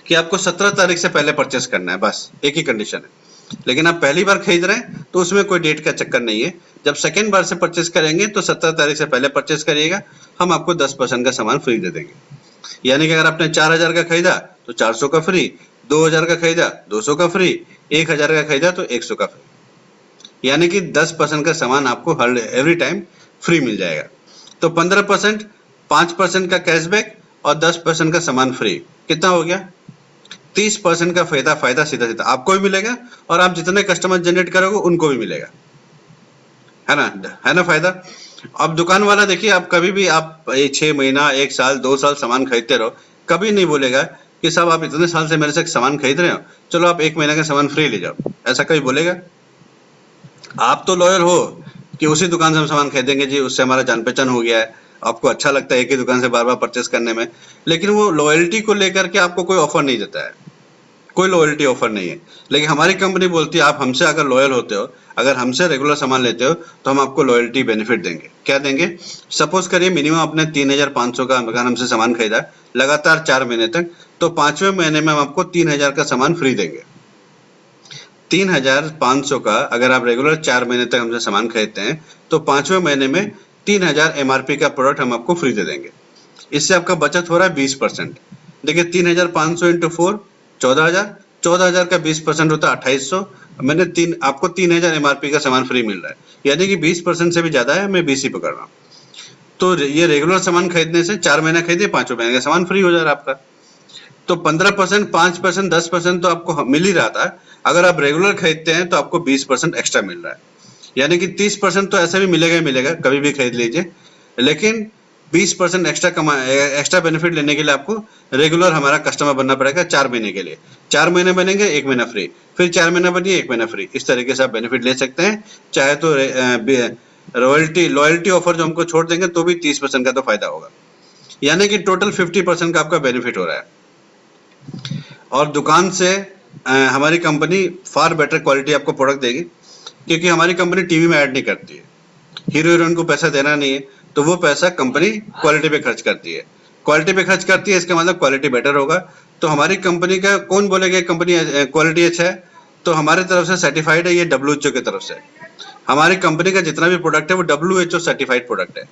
कि आपको 17 तारीख से पहले परचेस करना है, बस एक ही कंडीशन है। लेकिन आप पहली बार खरीद रहे हैं तो उसमें कोई डेट का चक्कर नहीं है। जब सेकेंड बार से परचेस करेंगे तो 17 तारीख से पहले परचेस करिएगा, हम आपको 10% का सामान फ्री दे देंगे। यानी कि अगर आपने 4,000 का खरीदा तो 400 का फ्री, 2,000 का खरीदा 200 का फ्री, 1,000 का खरीदा तो 100 का फ्री। यानी कि 10% का सामान आपको हर एवरी टाइम फ्री मिल जाएगा। तो 15%, 5% का कैशबैक और 10% का सामान फ्री, कितना हो गया, 30% का फायदा सीधा सीधा आपको भी मिलेगा और आप जितने कस्टमर जनरेट करोगे उनको भी मिलेगा, है ना फायदा। अब दुकान वाला देखिए, आप कभी भी आप 6 महीना, 1 साल, 2 साल सामान खरीदते रहो, कभी नहीं बोलेगा कि साहब आप इतने साल से मेरे से सामान खरीद रहे हो, चलो आप 1 महीना का सामान फ्री ले जाओ, ऐसा कभी बोलेगा। आप तो लॉयल हो कि उसी दुकान से हम सामान खरीदेंगे जी, उससे हमारा जान पहचान हो गया है, आपको अच्छा लगता है एक ही दुकान से बार बार परचेस करने में। लेकिन वो लॉयल्टी को लेकर के आपको कोई ऑफर नहीं देता है, कोई लॉयल्टी ऑफर नहीं है। लेकिन हमारी कंपनी बोलती है आप हमसे अगर लॉयल होते हो, अगर हमसे रेगुलर सामान लेते हो, तो हम आपको लॉयल्टी बेनिफिट देंगे। क्या देंगे, सपोज करिए मिनिमम आपने 3,500 का अगर हमसे सामान खरीदा लगातार 4 महीने तक, तो 5वें महीने में हम आपको 3,000 का सामान फ्री देंगे। 3,500 का अगर आप रेगुलर 4 महीने तक हमसे सामान खरीदते हैं तो 5वें महीने में 3,000 MRP का प्रोडक्ट हम आपको फ्री दे देंगे। इससे आपका बचत हो रहा है 20%। देखिए 3,500 इंटू 4 14,000, 14,000 का 20% होता है 2,800। मैंने आपको 3,000 MRP का सामान फ्री मिल रहा है, यानी कि 20% से भी ज्यादा है, मैं 20 ही पकड़ रहा हूँ। तो ये रेगुलर सामान खरीदने से 4 महीना खरीदिए, 5वें महीने का सामान फ्री हो जा रहा है आपका। तो 15%, 5%, 10% तो आपको मिल ही रहा था। अगर आप रेगुलर खरीदते हैं तो आपको 20% एक्स्ट्रा मिल रहा है, यानी कि 30% तो ऐसे भी मिलेगा ही मिलेगा, कभी भी खरीद लीजिए। लेकिन 20% एक्स्ट्रा बेनिफिट लेने के लिए आपको रेगुलर हमारा कस्टमर बनना पड़ेगा 4 महीने के लिए। 4 महीने बनेंगे, 1 महीना फ्री, फिर 4 महीना बनिए, 1 महीना फ्री। इस तरीके से आप बेनिफिट ले सकते हैं। चाहे तो लॉयल्टी ऑफर जो हमको छोड़ देंगे तो भी 30% का तो फायदा होगा, यानी कि टोटल 50% का आपका बेनिफिट हो रहा है। और दुकान से हमारी कंपनी फार बेटर क्वालिटी आपको प्रोडक्ट देगी, क्योंकि हमारी कंपनी टीवी में ऐड नहीं करती है। हीरो हीरोइन को पैसा देना नहीं है, तो वो पैसा कंपनी क्वालिटी पे खर्च करती है। क्वालिटी पे खर्च करती है, इसका मतलब क्वालिटी बेटर होगा। तो हमारी कंपनी का कौन बोलेगा कंपनी क्वालिटी अच्छा है? तो हमारी तरफ से सर्टिफाइड है, ये WHO की तरफ से। हमारी कंपनी का जितना भी प्रोडक्ट है वो WHO सर्टिफाइड प्रोडक्ट है,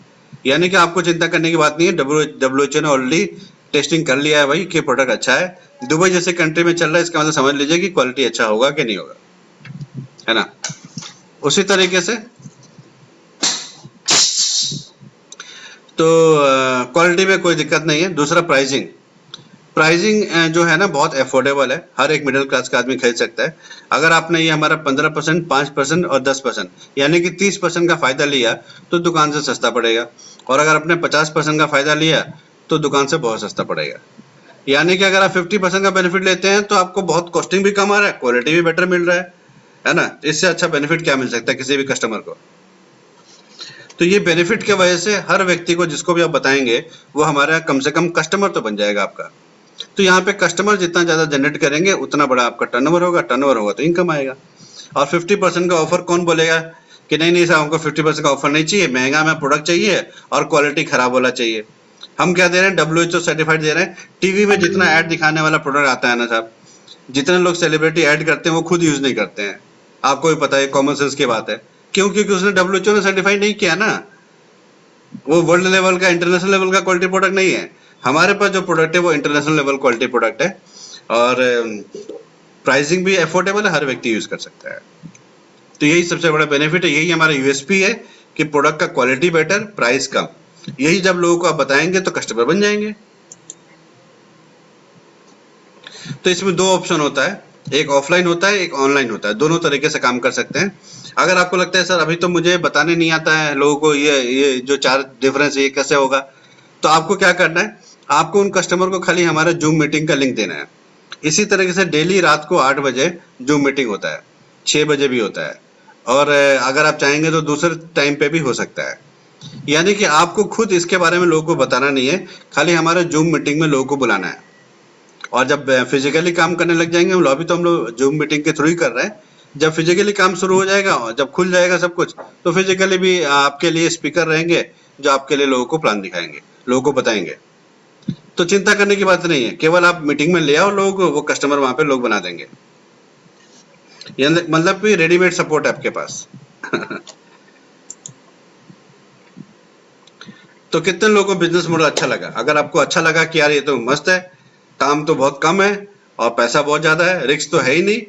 यानी कि आपको चिंता करने की बात नहीं है। WHO ने ऑलरेडी टेस्टिंग कर लिया है भाई कि प्रोडक्ट अच्छा है। दुबई जैसे कंट्री में चल रहा है, इसका मतलब समझ लीजिए कि क्वालिटी अच्छा होगा कि नहीं होगा, है ना। उसी तरीके से तो क्वालिटी में कोई दिक्कत नहीं है। दूसरा प्राइसिंग जो है ना बहुत अफोर्डेबल है, हर एक मिडिल क्लास का आदमी खरीद सकता है। अगर आपने ये हमारा 15%, 5% और 10% यानी कि 30% का फायदा लिया तो दुकान से सस्ता पड़ेगा, और अगर आपने 50% का फायदा लिया तो दुकान से बहुत सस्ता पड़ेगा। यानी कि अगर आप 50% का बेनिफिट लेते हैं तो आपको बहुत कॉस्टिंग भी कम आ रहा है, क्वालिटी भी बेटर मिल रहा है ना। इससे अच्छा बेनिफिट क्या मिल सकता है किसी भी कस्टमर को? तो ये बेनिफिट की वजह से हर व्यक्ति को जिसको भी आप बताएंगे वो हमारा कम से कम कस्टमर तो बन जाएगा आपका। तो यहाँ पे कस्टमर जितना ज्यादा जनरेट करेंगे उतना बड़ा आपका टर्नओवर होगा तो इनकम आएगा। और 50% का ऑफर कौन बोलेगा कि नहीं नहीं साहब हमको 50% का ऑफर नहीं चाहिए, महंगा में प्रोडक्ट चाहिए और क्वालिटी खराब होना चाहिए। हम क्या दे रहे हैं? WHO सर्टिफाइड दे रहे हैं। टीवी में जितना ऐड दिखाने वाला प्रोडक्ट आता है ना साहब, जितने लोग सेलिब्रिटी ऐड करते हैं वो खुद यूज नहीं करते हैं। आपको भी पता है, कॉमन सेंस की बात है। क्यों? क्योंकि उसने WHO ने सर्टिफाइड नहीं किया ना। वो वर्ल्ड लेवल का, इंटरनेशनल लेवल का क्वालिटी प्रोडक्ट नहीं है। हमारे पास जो प्रोडक्ट है वो इंटरनेशनल लेवल क्वालिटी प्रोडक्ट है, और प्राइसिंग भी अफोर्डेबल है, हर व्यक्ति यूज कर सकता है। तो यही सबसे बड़ा बेनिफिट है, यही हमारा USP है कि प्रोडक्ट का क्वालिटी बेटर, प्राइस कम। यही जब लोगों को आप बताएंगे तो कस्टमर बन जाएंगे। तो इसमें दो ऑप्शन होता है, एक ऑफलाइन होता है, एक ऑनलाइन होता है। दोनों तरीके से काम कर सकते हैं। अगर आपको लगता है सर अभी तो मुझे बताने नहीं आता है लोगों को ये जो चार डिफरेंस है ये कैसे होगा, तो आपको क्या करना है, आपको उन कस्टमर को खाली हमारा जूम मीटिंग का लिंक देना है। इसी तरीके से डेली रात को 8 बजे जूम मीटिंग होता है, 6 बजे भी होता है, और अगर आप चाहेंगे तो दूसरे टाइम पे भी हो सकता है। यानी कि आपको खुद इसके बारे में लोगों को बताना नहीं है, खाली हमारे जूम मीटिंग में लोगों को बुलाना है। और जब फिजिकली काम करने लग जाएंगे हम लोग, अभी तो हम लोग जूम मीटिंग के थ्रू ही कर रहे हैं, जब फिजिकली काम शुरू हो जाएगा और जब खुल जाएगा सब कुछ, तो फिजिकली भी आपके लिए स्पीकर रहेंगे जो आपके लिए लोगों को प्लान दिखाएंगे, लोगों को बताएंगे। तो चिंता करने की बात नहीं है, केवल आप मीटिंग में ले आओ लोगों को, वो कस्टमर वहां पे लोग बना देंगे। मतलब कि रेडीमेड सपोर्ट है आपके पास। तो कितने लोगों को बिजनेस मॉडल अच्छा लगा? अगर आपको अच्छा लगा कि यार ये तो मस्त है, काम तो बहुत कम है और पैसा बहुत ज्यादा है, रिस्क तो है ही नहीं।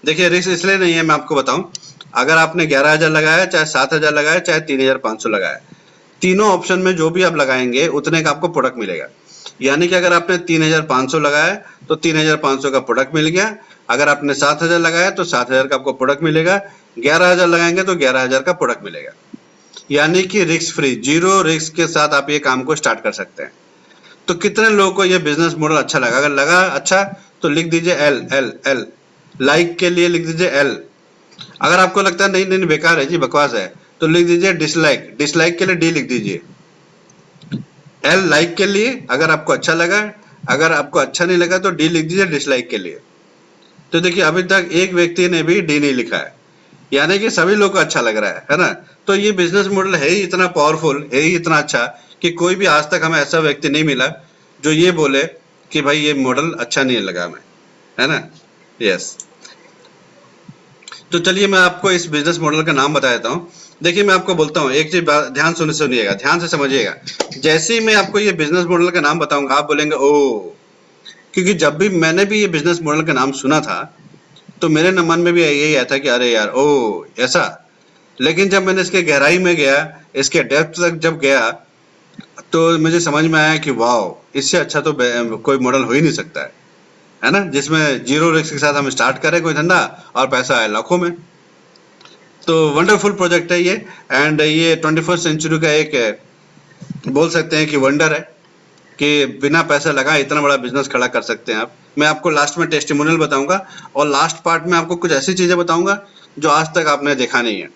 देखिए रिस्क इसलिए नहीं है, मैं आपको बताऊं, अगर आपने 11,000 लगाया, चाहे 7,000 लगाया, चाहे 3,500 लगाया, तीनों ऑप्शन में जो भी आप लगाएंगे उतने का आपको प्रोडक्ट मिलेगा। यानी कि अगर आपने 3,500 लगाया तो 3,500 का प्रोडक्ट मिल गया, अगर आपने 7,000 लगाया तो 7,000 का आपको प्रोडक्ट मिलेगा, 11,000 लगाएंगे तो 11,000 का प्रोडक्ट मिलेगा। यानी कि रिस्क फ्री, जीरो रिस्क के साथ आप ये काम को स्टार्ट कर सकते हैं। तो कितने लोगों को ये बिजनेस मॉडल अच्छा लगा? अगर लगा अच्छा तो लिख दीजिए एल एल एल, लाइक के लिए लिख दीजिए एल। अगर आपको लगता है नहीं नहीं बेकार है जी, बकवास है, तो लिख दीजिए डिसलाइक, डिसलाइक के लिए डी लिख दीजिए। एल लाइक के लिए अगर आपको अच्छा लगा, अगर आपको अच्छा नहीं लगा तो डी लिख दीजिए डिसलाइक के लिए। तो देखिए अभी तक एक व्यक्ति ने भी डी नहीं लिखा है, यानी कि सभी लोग को अच्छा लग रहा है ना। तो ये बिजनेस मॉडल है ही इतना पावरफुल, है ही इतना अच्छा कि कोई भी आज तक हमें ऐसा व्यक्ति नहीं मिला जो ये बोले कि भाई ये मॉडल अच्छा नहीं लगा हमें, है ना। यस। तो चलिए मैं आपको इस बिजनेस मॉडल का नाम बता देता हूँ। देखिए मैं आपको बोलता हूँ एक चीज ध्यान सुनिएगा, ध्यान से समझिएगा। जैसे ही मैं आपको ये बिजनेस मॉडल का नाम बताऊंगा आप बोलेंगे ओ, क्योंकि जब भी मैंने भी ये बिजनेस मॉडल का नाम सुना था तो मेरे मन में भी यही आया था कि अरे यार ओ ऐसा। लेकिन जब मैंने इसके गहराई में गया, इसके डेप्थ तक जब गया, तो मुझे समझ में आया कि वाह, इससे अच्छा तो कोई मॉडल हो ही नहीं सकता है ना, जिसमें जीरो रिस्क के साथ हम स्टार्ट करें कोई धंधा और पैसा आए लाखों में। तो वंडरफुल प्रोजेक्ट है ये, एंड ये 21st सेंचुरी का एक बोल सकते हैं कि वंडर है कि बिना पैसा लगाए इतना बड़ा बिजनेस खड़ा कर सकते हैं आप। मैं आपको लास्ट में टेस्टिमोनियल बताऊंगा और लास्ट पार्ट में आपको कुछ ऐसी चीजें बताऊंगा जो आज तक आपने देखा नहीं है।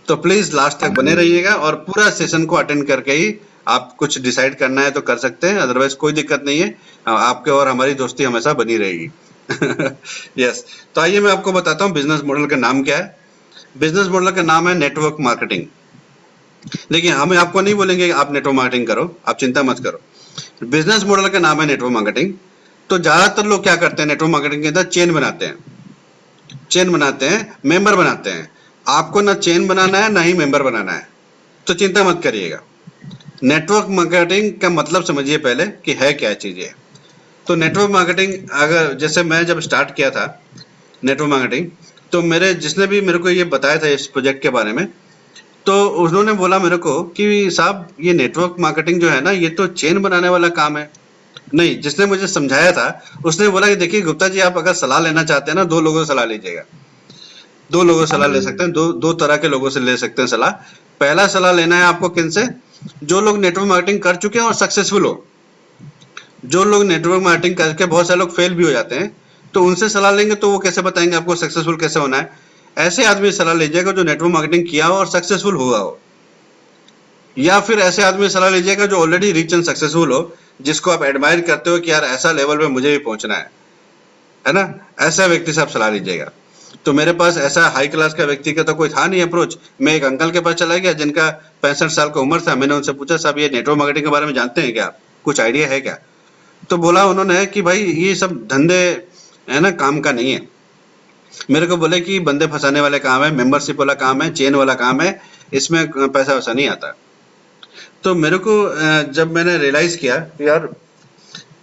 तो प्लीज लास्ट तक बने रहिएगा और पूरा सेशन को अटेंड करके ही आप कुछ डिसाइड करना है तो कर सकते हैं, अदरवाइज कोई दिक्कत नहीं है, आपके और हमारी दोस्ती हमेशा बनी रहेगी। यस, तो आइए मैं आपको बताता हूँ बिजनेस मॉडल का नाम क्या है। बिजनेस मॉडल का नाम है नेटवर्क मार्केटिंग। देखिए हम आपको नहीं बोलेंगे कि आप नेटवर्क मार्केटिंग करो, आप चिंता मत करो। बिजनेस मॉडल का नाम है नेटवर्क मार्केटिंग। तो ज्यादातर लोग क्या करते हैं नेटवर्क मार्केटिंग के अंदर, चेन बनाते हैं, मेंबर बनाते हैं। आपको ना चेन बनाना है ना ही मेंबर बनाना है, तो चिंता मत करिएगा। नेटवर्क मार्केटिंग का मतलब समझिए पहले कि है क्या चीज है। तो नेटवर्क मार्केटिंग, अगर जैसे मैं जब स्टार्ट किया था नेटवर्क मार्केटिंग, तो जिसने भी मेरे को ये बताया था इस प्रोजेक्ट के बारे में, तो उन्होंने बोला मेरे को कि साहब ये नेटवर्क मार्केटिंग जो है ना, ये तो चेन बनाने वाला काम है। नहीं, जिसने मुझे समझाया था उसने बोला कि देखिए गुप्ता जी, आप अगर सलाह लेना चाहते हैं ना, 2 लोगों से सलाह लीजिएगा। 2 लोगों से सलाह ले सकते हैं, दो तरह के लोगों से ले सकते हैं सलाह। पहला सलाह लेना है आपको किन से? जो लोग नेटवर्क मार्केटिंग कर चुके हैं और सक्सेसफुल हो। जो लोग नेटवर्क मार्केटिंग करके, बहुत सारे लोग फेल भी हो जाते हैं, तो उनसे सलाह लेंगे तो वो कैसे बताएंगे आपको सक्सेसफुल कैसे होना है। ऐसे आदमी से सलाह लीजिएगा जो नेटवर्क मार्केटिंग किया हो और सक्सेसफुल हुआ हो, या फिर ऐसे आदमी से सलाह लीजिएगा जो ऑलरेडी रिच एंड सक्सेसफुल हो, जिसको आप एडमायर करते हो कि यार ऐसा लेवल पे मुझे भी पहुंचना है ना, ऐसा व्यक्ति से आप सलाह लीजिएगा। तो मेरे पास ऐसा हाई क्लास का व्यक्ति का तो कोई था नहीं अप्रोच। मैं एक अंकल के पास चला गया जिनका 65 साल का उम्र था। मैंने उनसे पूछा, साहब ये नेटवर्क मार्केटिंग के बारे में जानते हैं क्या, कुछ आइडिया है क्या? तो बोला उन्होंने कि भाई ये सब धंधे है ना काम का नहीं है। मेरे को बोले कि बंदे फंसाने वाले काम है, मेंबरशिप वाला काम है, चेन वाला काम है, इसमें पैसा वैसा नहीं आता। तो मेरे को जब मैंने रियलाइज किया कि यार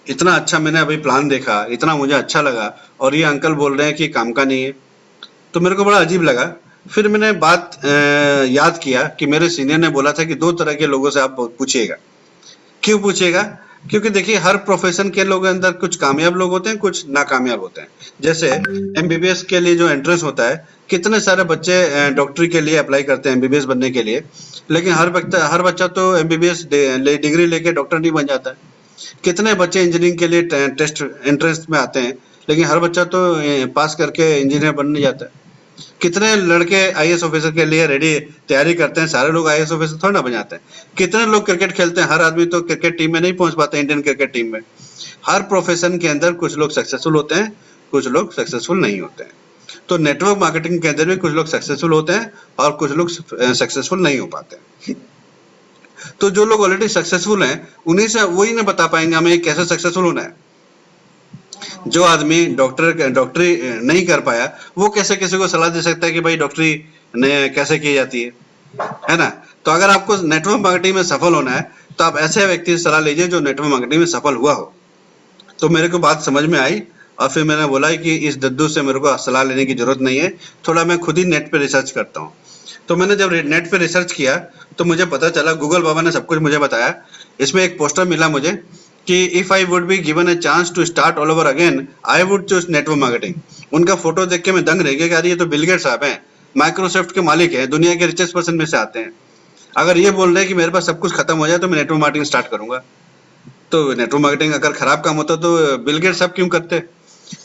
इतना अच्छा मैंने अभी प्लान देखा, इतना मुझे अच्छा लगा, और ये अंकल बोल रहे हैं कि काम का नहीं है, तो मेरे को बड़ा अजीब लगा। फिर मैंने बात याद किया कि मेरे सीनियर ने बोला था कि 2 तरह के लोगों से आप पूछिएगा। क्यों पूछिएगा? क्योंकि देखिए हर प्रोफेशन के लोगों के अंदर कुछ कामयाब लोग होते हैं, कुछ नाकामयाब होते हैं। जैसे एमबीबीएस के लिए जो एंट्रेंस होता है, कितने सारे बच्चे डॉक्टरी के लिए अप्लाई करते हैं एमबीबीएस बनने के लिए, लेकिन हर बच्चा तो एमबीबीएस डिग्री लेके डॉक्टर नहीं बन जाता है। कितने बच्चे इंजीनियरिंग के लिए टेस्ट एंट्रेंस में आते हैं, लेकिन हर बच्चा तो पास करके इंजीनियर बन नहीं जाता है। कितने लड़के आईएएस ऑफिसर के लिए रेडी तैयारी करते हैं, सारे लोग आईएएस ऑफिसर थोड़ा ना बन जाते हैं। कितने लोग क्रिकेट खेलते हैं, हर आदमी तो क्रिकेट टीम में नहीं पहुंच पाता, इंडियन क्रिकेट टीम में। हर प्रोफेशन के अंदर कुछ लोग सक्सेसफुल होते हैं, कुछ लोग सक्सेसफुल नहीं होते हैं। तो नेटवर्क मार्केटिंग के अंदर भी कुछ लोग सक्सेसफुल होते हैं और कुछ लोग सक्सेसफुल नहीं हो पाते हैं। तो जो लोग ऑलरेडी सक्सेसफुल हैं, उन्हीं से वही ना बता पाएंगे हमें कैसे सक्सेसफुल होना है। जो आदमी डॉक्टरी नहीं कर पाया, वो कैसे किसी को सलाह दे सकता है कि भाई डॉक्टरी कैसे की जाती है ना? तो अगर आपको नेटवर्क मार्केटिंग में सफल होना है, तो आप ऐसे व्यक्ति से सलाह लीजिए जो नेटवर्क मार्केटिंग में सफल हुआ हो। तो मेरे को बात समझ में आई और फिर मैंने बोला कि इस दद्दू से मेरे को सलाह लेने की जरूरत नहीं है, थोड़ा मैं खुद ही नेट पे रिसर्च करता हूँ। तो मैंने जब नेट पे रिसर्च किया तो मुझे पता चला, गूगल बाबा ने सब कुछ मुझे बताया। इसमें एक पोस्टर मिला मुझे कि if I would be given a chance to start all over again, I would choose network marketing. उनका फोटो देख के मैं दंग रह गया कि यार ये तो बिल गेट्स साहब हैं, माइक्रोसॉफ्ट के मालिक हैं, दुनिया के रिचेस्ट पर्सन में से आते हैं। अगर ये बोल रहे हैं कि मेरे पास सब कुछ खत्म हो जाए तो मैं नेटवर्क मार्केटिंग स्टार्ट करूंगा। तो नेटवर्क मार्केटिंग अगर खराब काम होता तो बिल गेट्स साहब क्यों करते?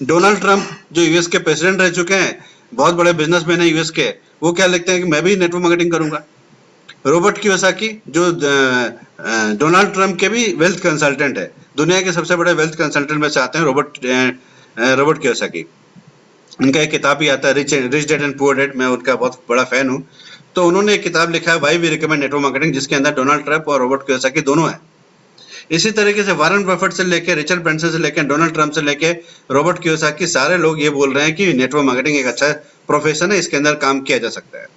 डोनाल्ड ट्रंप जो यूएस के प्रेसिडेंट रह चुके हैं, बहुत बड़े बिजनेसमैन है यूएस के, वो क्या लिखते हैं कि मैं भी नेटवर्क मार्केटिंग करूंगा। रॉबर्ट कियोसाकी जो डोनाल्ड ट्रंप के भी वेल्थ कंसल्टेंट है, दुनिया के सबसे बड़े वेल्थ कंसल्टेंट में से आते हैं रॉबर्ट कियोसाकी। उनका एक किताब भी आता है rich dad and poor dad, मैं उनका बहुत बड़ा फैन हूँ। तो उन्होंने एक किताब लिखा है why we recommend network marketing, जिसके अंदर डोनाल्ड ट्रंप और रॉबर्ट कियोसाकी दोनों हैं। इसी तरीके से वारन बफेट से लेके रिचर्ड ब्रांसन से लेके डोनाल्ड ट्रंप से लेके रॉबर्ट कियोसाकी, सारे लोग ये बोल रहे हैं कि नेटवर्क मार्केटिंग एक अच्छा प्रोफेशन है, इसके अंदर काम किया जा सकता है।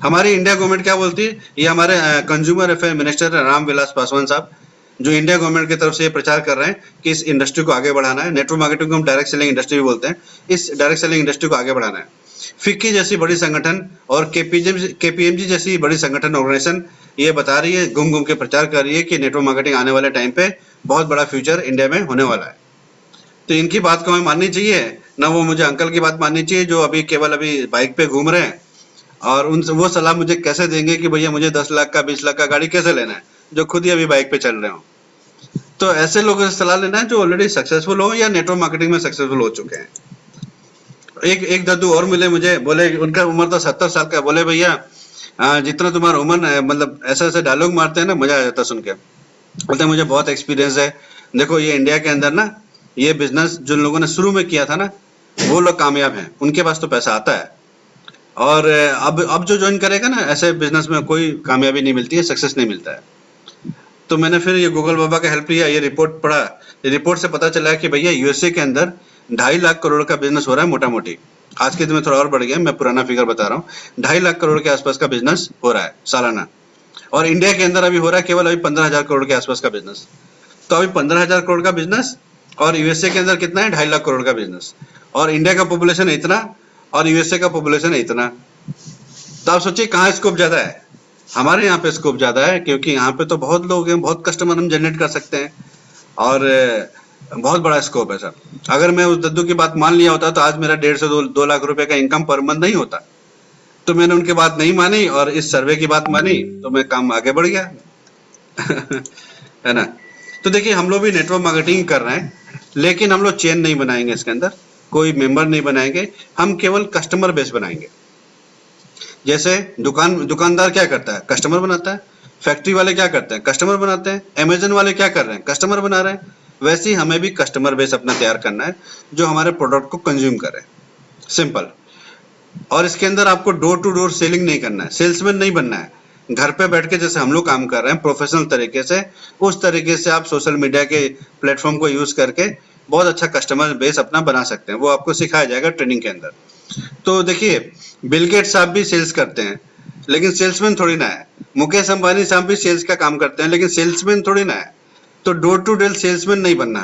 हमारी इंडिया गवर्नमेंट क्या बोलती है, ये हमारे consumer affair minister Ramvilas Paswan साहब जो इंडिया गवर्नमेंट की तरफ से ये प्रचार कर रहे हैं कि इस इंडस्ट्री को आगे बढ़ाना है। नेटवर्क मार्केटिंग को हम डायरेक्ट सेलिंग इंडस्ट्री भी बोलते हैं। इस डायरेक्ट सेलिंग इंडस्ट्री को आगे बढ़ाना है। फिक्की जैसी बड़ी संगठन और केपीएमजी जैसी बड़ी संगठन ऑर्गेनाइजेशन ये बता रही है, घूम घूम के प्रचार कर रही है कि नेटवर्क मार्केटिंग आने वाले टाइम पे बहुत बड़ा फ्यूचर इंडिया में होने वाला है। तो इनकी बात को हमें माननी चाहिए ना, वो मुझे अंकल की बात माननी चाहिए जो अभी केवल अभी बाइक पे घूम रहे हैं और उन वो सलाह मुझे कैसे देंगे कि भैया मुझे 10 लाख का 20 लाख का गाड़ी कैसे लेना है, जो खुद ही अभी बाइक पे चल रहे हो। तो ऐसे लोगों से सलाह लेना है जो ऑलरेडी सक्सेसफुल हो या नेटवर्क मार्केटिंग में सक्सेसफुल हो चुके हैं। एक दादू और मिले मुझे, बोले उनका उम्र तो 70 साल का, बोले भैया जितना तुम्हारा उम्र है, मतलब ऐसे ऐसे डायलॉग मारते हैं ना, मजा आ जाता सुन के। बोलते मुझे बहुत एक्सपीरियंस है, देखो ये इंडिया के अंदर ना ये बिजनेस जिन लोगों ने शुरू में किया था ना वो लोग कामयाब हैं, उनके पास तो पैसा आता है। और अब जो ज्वाइन करेगा ना ऐसे बिजनेस में कोई कामयाबी नहीं मिलती है, सक्सेस नहीं मिलता है। तो मैंने फिर ये गूगल बाबा का हेल्प लिया, ये रिपोर्ट पढ़ा। ये रिपोर्ट से पता चला कि भैया यूएसए के अंदर 2.5 लाख करोड़ का बिजनेस हो रहा है मोटा मोटी। आज के दिन में थोड़ा और बढ़ गया, मैं पुराना फिगर बता रहा हूँ। 2.5 लाख करोड़ के आसपास का बिजनेस हो रहा है सालाना। और इंडिया के अंदर अभी हो रहा है केवल अभी 15,000 करोड़ के आसपास का बिजनेस। तो अभी 15,000 करोड़ का बिजनेस और यूएसए के अंदर कितना है, 2.5 लाख करोड़ का बिजनेस। और इंडिया का पॉपुलेशन है इतना और यूएसए का पॉपुलेशन है इतना। तो आप सोचिए कहाँ स्कोप ज्यादा है। हमारे यहाँ पे स्कोप ज्यादा है क्योंकि यहाँ पे तो बहुत लोग हैं, बहुत कस्टमर हम जनरेट कर सकते हैं और बहुत बड़ा स्कोप है सर। अगर मैं उस दद्दू की बात मान लिया होता तो आज मेरा 1.5 से 2 लाख रुपए का इनकम पर मंथ नहीं होता। तो मैंने उनकी बात नहीं मानी और इस सर्वे की बात मानी तो मैं काम आगे बढ़ गया है ना। तो देखिए हम लोग भी नेटवर्क मार्केटिंग कर रहे हैं, लेकिन हम लोग चेन नहीं बनाएंगे, इसके अंदर कोई मेंबर नहीं बनाएंगे, हम केवल कस्टमर बेस बनाएंगे। जैसे दुकानदार क्या करता है, कस्टमर बनाता है। फैक्ट्री वाले क्या करते हैं, कस्टमर बनाते हैं। अमेजन वाले क्या कर रहे हैं, कस्टमर बना रहे हैं। वैसे ही हमें भी कस्टमर बेस अपना तैयार करना है जो हमारे प्रोडक्ट को कंज्यूम करे, सिंपल। और इसके अंदर आपको डोर टू डोर सेलिंग नहीं करना है, सेल्समैन नहीं बनना है। घर पे बैठ के जैसे हम लोग काम कर रहे हैं प्रोफेशनल तरीके से, उस तरीके से आप सोशल मीडिया के प्लेटफॉर्म को यूज करके बहुत अच्छा कस्टमर बेस अपना बना सकते हैं। वो आपको सिखाया जाएगा ट्रेनिंग के अंदर। तो देखिए बिल गेट्स साहब भी सेल्स करते हैं लेकिन सेल्समैन थोड़ी ना है। मुकेश अंबानी साहब भी सेल्स का काम करते हैं लेकिन सेल्समैन थोड़ी ना है। तो डोर टू डोर सेल्समैन नहीं बनना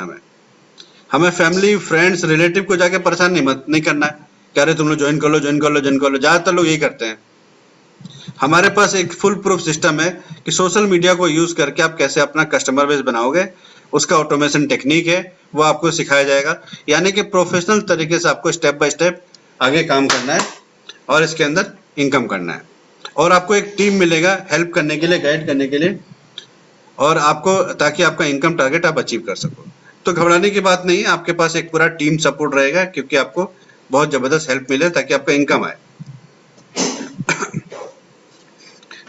हमें फैमिली फ्रेंड्स रिलेटिव को जाके परेशान नहीं करना है, कह रहे तुम लोग ज्वाइन कर लो ज्वाइन कर लो ज्वाइन कर लो। ज्यादातर लोग यही करते हैं। हमारे पास एक फुल प्रूफ सिस्टम है कि सोशल मीडिया को यूज करके आप कैसे अपना कस्टमर बेस बनाओगे, उसका ऑटोमेशन टेक्निक है वो आपको सिखाया जाएगा। यानी कि प्रोफेशनल तरीके से आपको स्टेप बाय स्टेप आगे काम करना है और इसके अंदर इनकम करना है। और आपको एक टीम मिलेगा हेल्प करने के लिए, गाइड करने के लिए, और आपको ताकि आपका इनकम टारगेट आप अचीव कर सको। तो घबराने की बात नहीं है, आपके पास एक पूरा टीम सपोर्ट रहेगा क्योंकि आपको बहुत जबरदस्त हेल्प मिले ताकि आपका इनकम आए।